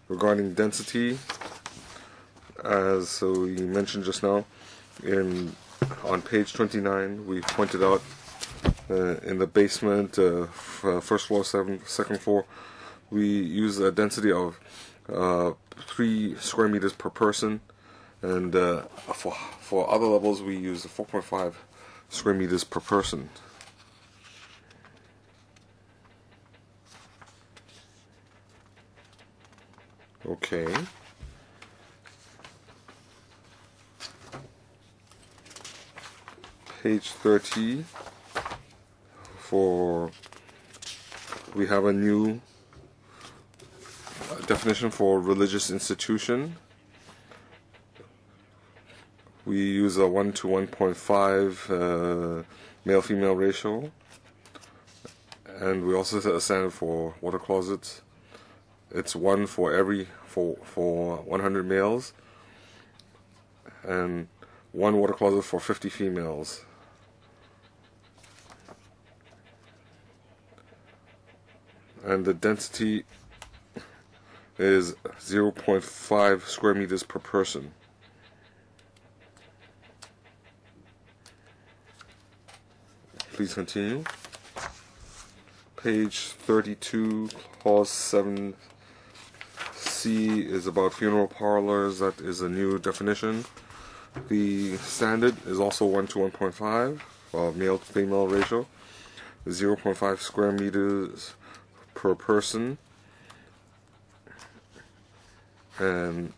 Speaker 2: Regarding density, as we mentioned just now, on page 29, we pointed out in the basement, first floor, second floor, we use a density of 3 square meters per person, and for other levels we use 4.5 square meters per person. Okay. Page 30, we have a new definition for religious institution. We use a 1 to 1.5 male-female ratio, and we also set a standard for water closets. It's 1 for 100 males, and 1 water closet for 50 females. And the density is 0.5 square meters per person. Please continue. Page 32, clause 7C is about funeral parlors. That is a new definition. The standard is also 1 to 1.5 male-to-female ratio, 0.5 square meters per person, and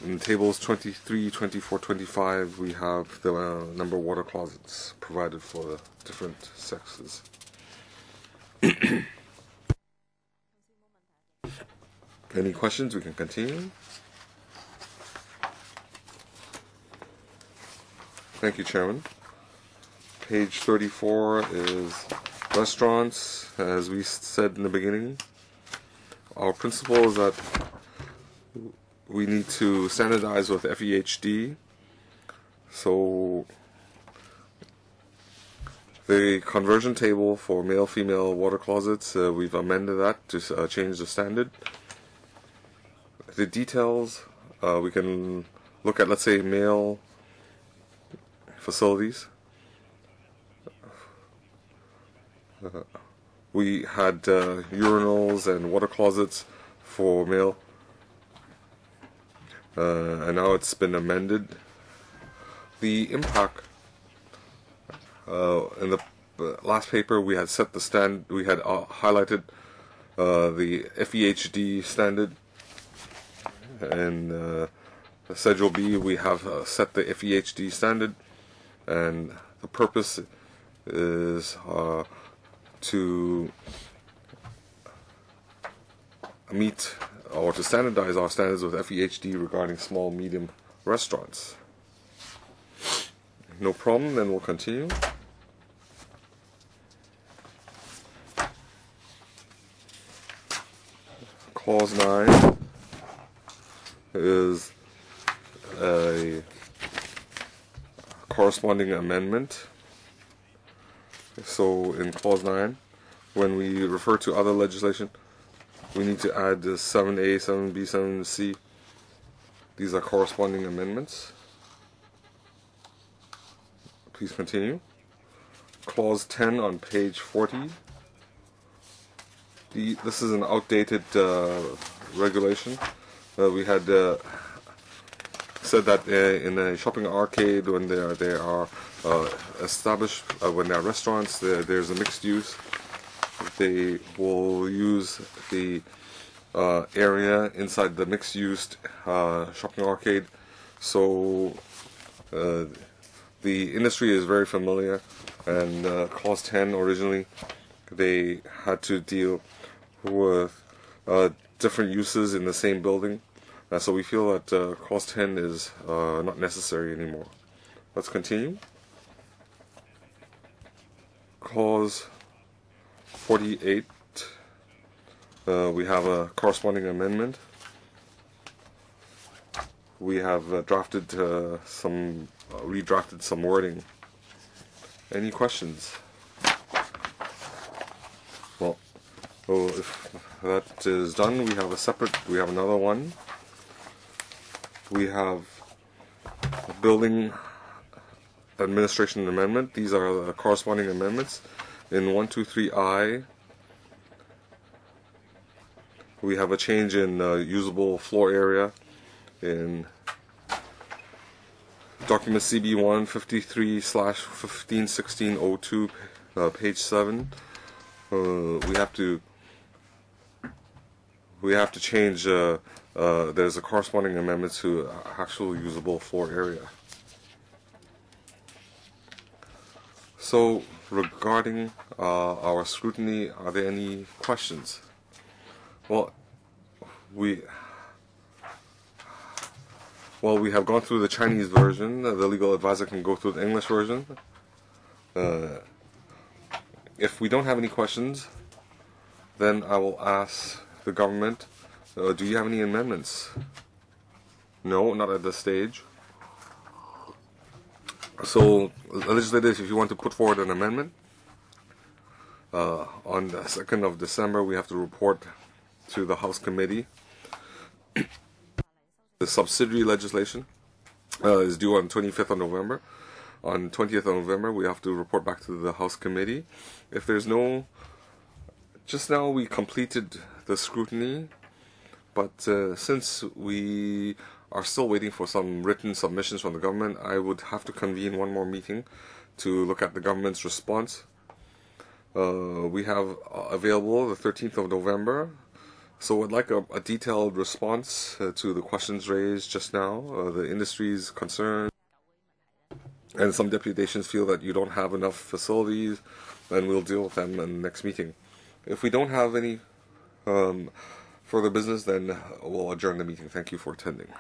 Speaker 2: in tables 23, 24, 25 we have the number of water closets provided for the different sexes. Any questions? We can continue. Thank you, Chairman. Page 34 is restaurants. As we said in the beginning, our principle is that we need to standardize with FEHD. So the conversion table for male-female water closets, we've amended that to change the standard. The details, we can look at, let's say, male facilities. We had urinals and water closets for male, and now it's been amended. The impact in the last paper, we had set the stand. We had highlighted the FEHD standard, and Schedule B we have set the FEHD standard, and the purpose is to meet or to standardize our standards with FEHD regarding small, medium restaurants. No problem, then we'll continue. Clause 9 is a corresponding amendment. So in Clause 9, when we refer to other legislation, we need to add the 7A, 7B, 7C. These are corresponding amendments. Please continue. Clause 10 on page 40. This is an outdated regulation. We had said that in a shopping arcade, when they are established, when they are restaurants, there's a mixed use. They will use the area inside the mixed-use shopping arcade. So the industry is very familiar, and Clause 10 originally they had to deal with different uses in the same building. So we feel that Clause 10 is not necessary anymore. Let's continue. Clause 48, we have a corresponding amendment. We have drafted some redrafted some wording. Any questions? Well, if that is done, we have another one. We have a building administration amendment. These are the corresponding amendments. In 123I, we have a change in usable floor area. In document CB1 53/151602, page 7, we have to change. There's a corresponding amendment to actual usable floor area. So, regarding our scrutiny, are there any questions? Well, we have gone through the Chinese version. The legal advisor can go through the English version. If we don't have any questions, then I will ask the government, do you have any amendments? No, not at this stage. So, legislators, if you want to put forward an amendment, on the 2nd of December, we have to report to the House Committee. The subsidiary legislation is due on 25th of November. On 20th of November, we have to report back to the House Committee. If there's no... Just now we completed the scrutiny, but since we are still waiting for some written submissions from the government, I would have to convene one more meeting to look at the government's response. We have available the 13th of November. So I'd like a detailed response to the questions raised just now, the industry's concerns, and some deputations feel that you don't have enough facilities, and we'll deal with them in the next meeting. If we don't have any further business, then we'll adjourn the meeting. Thank you for attending.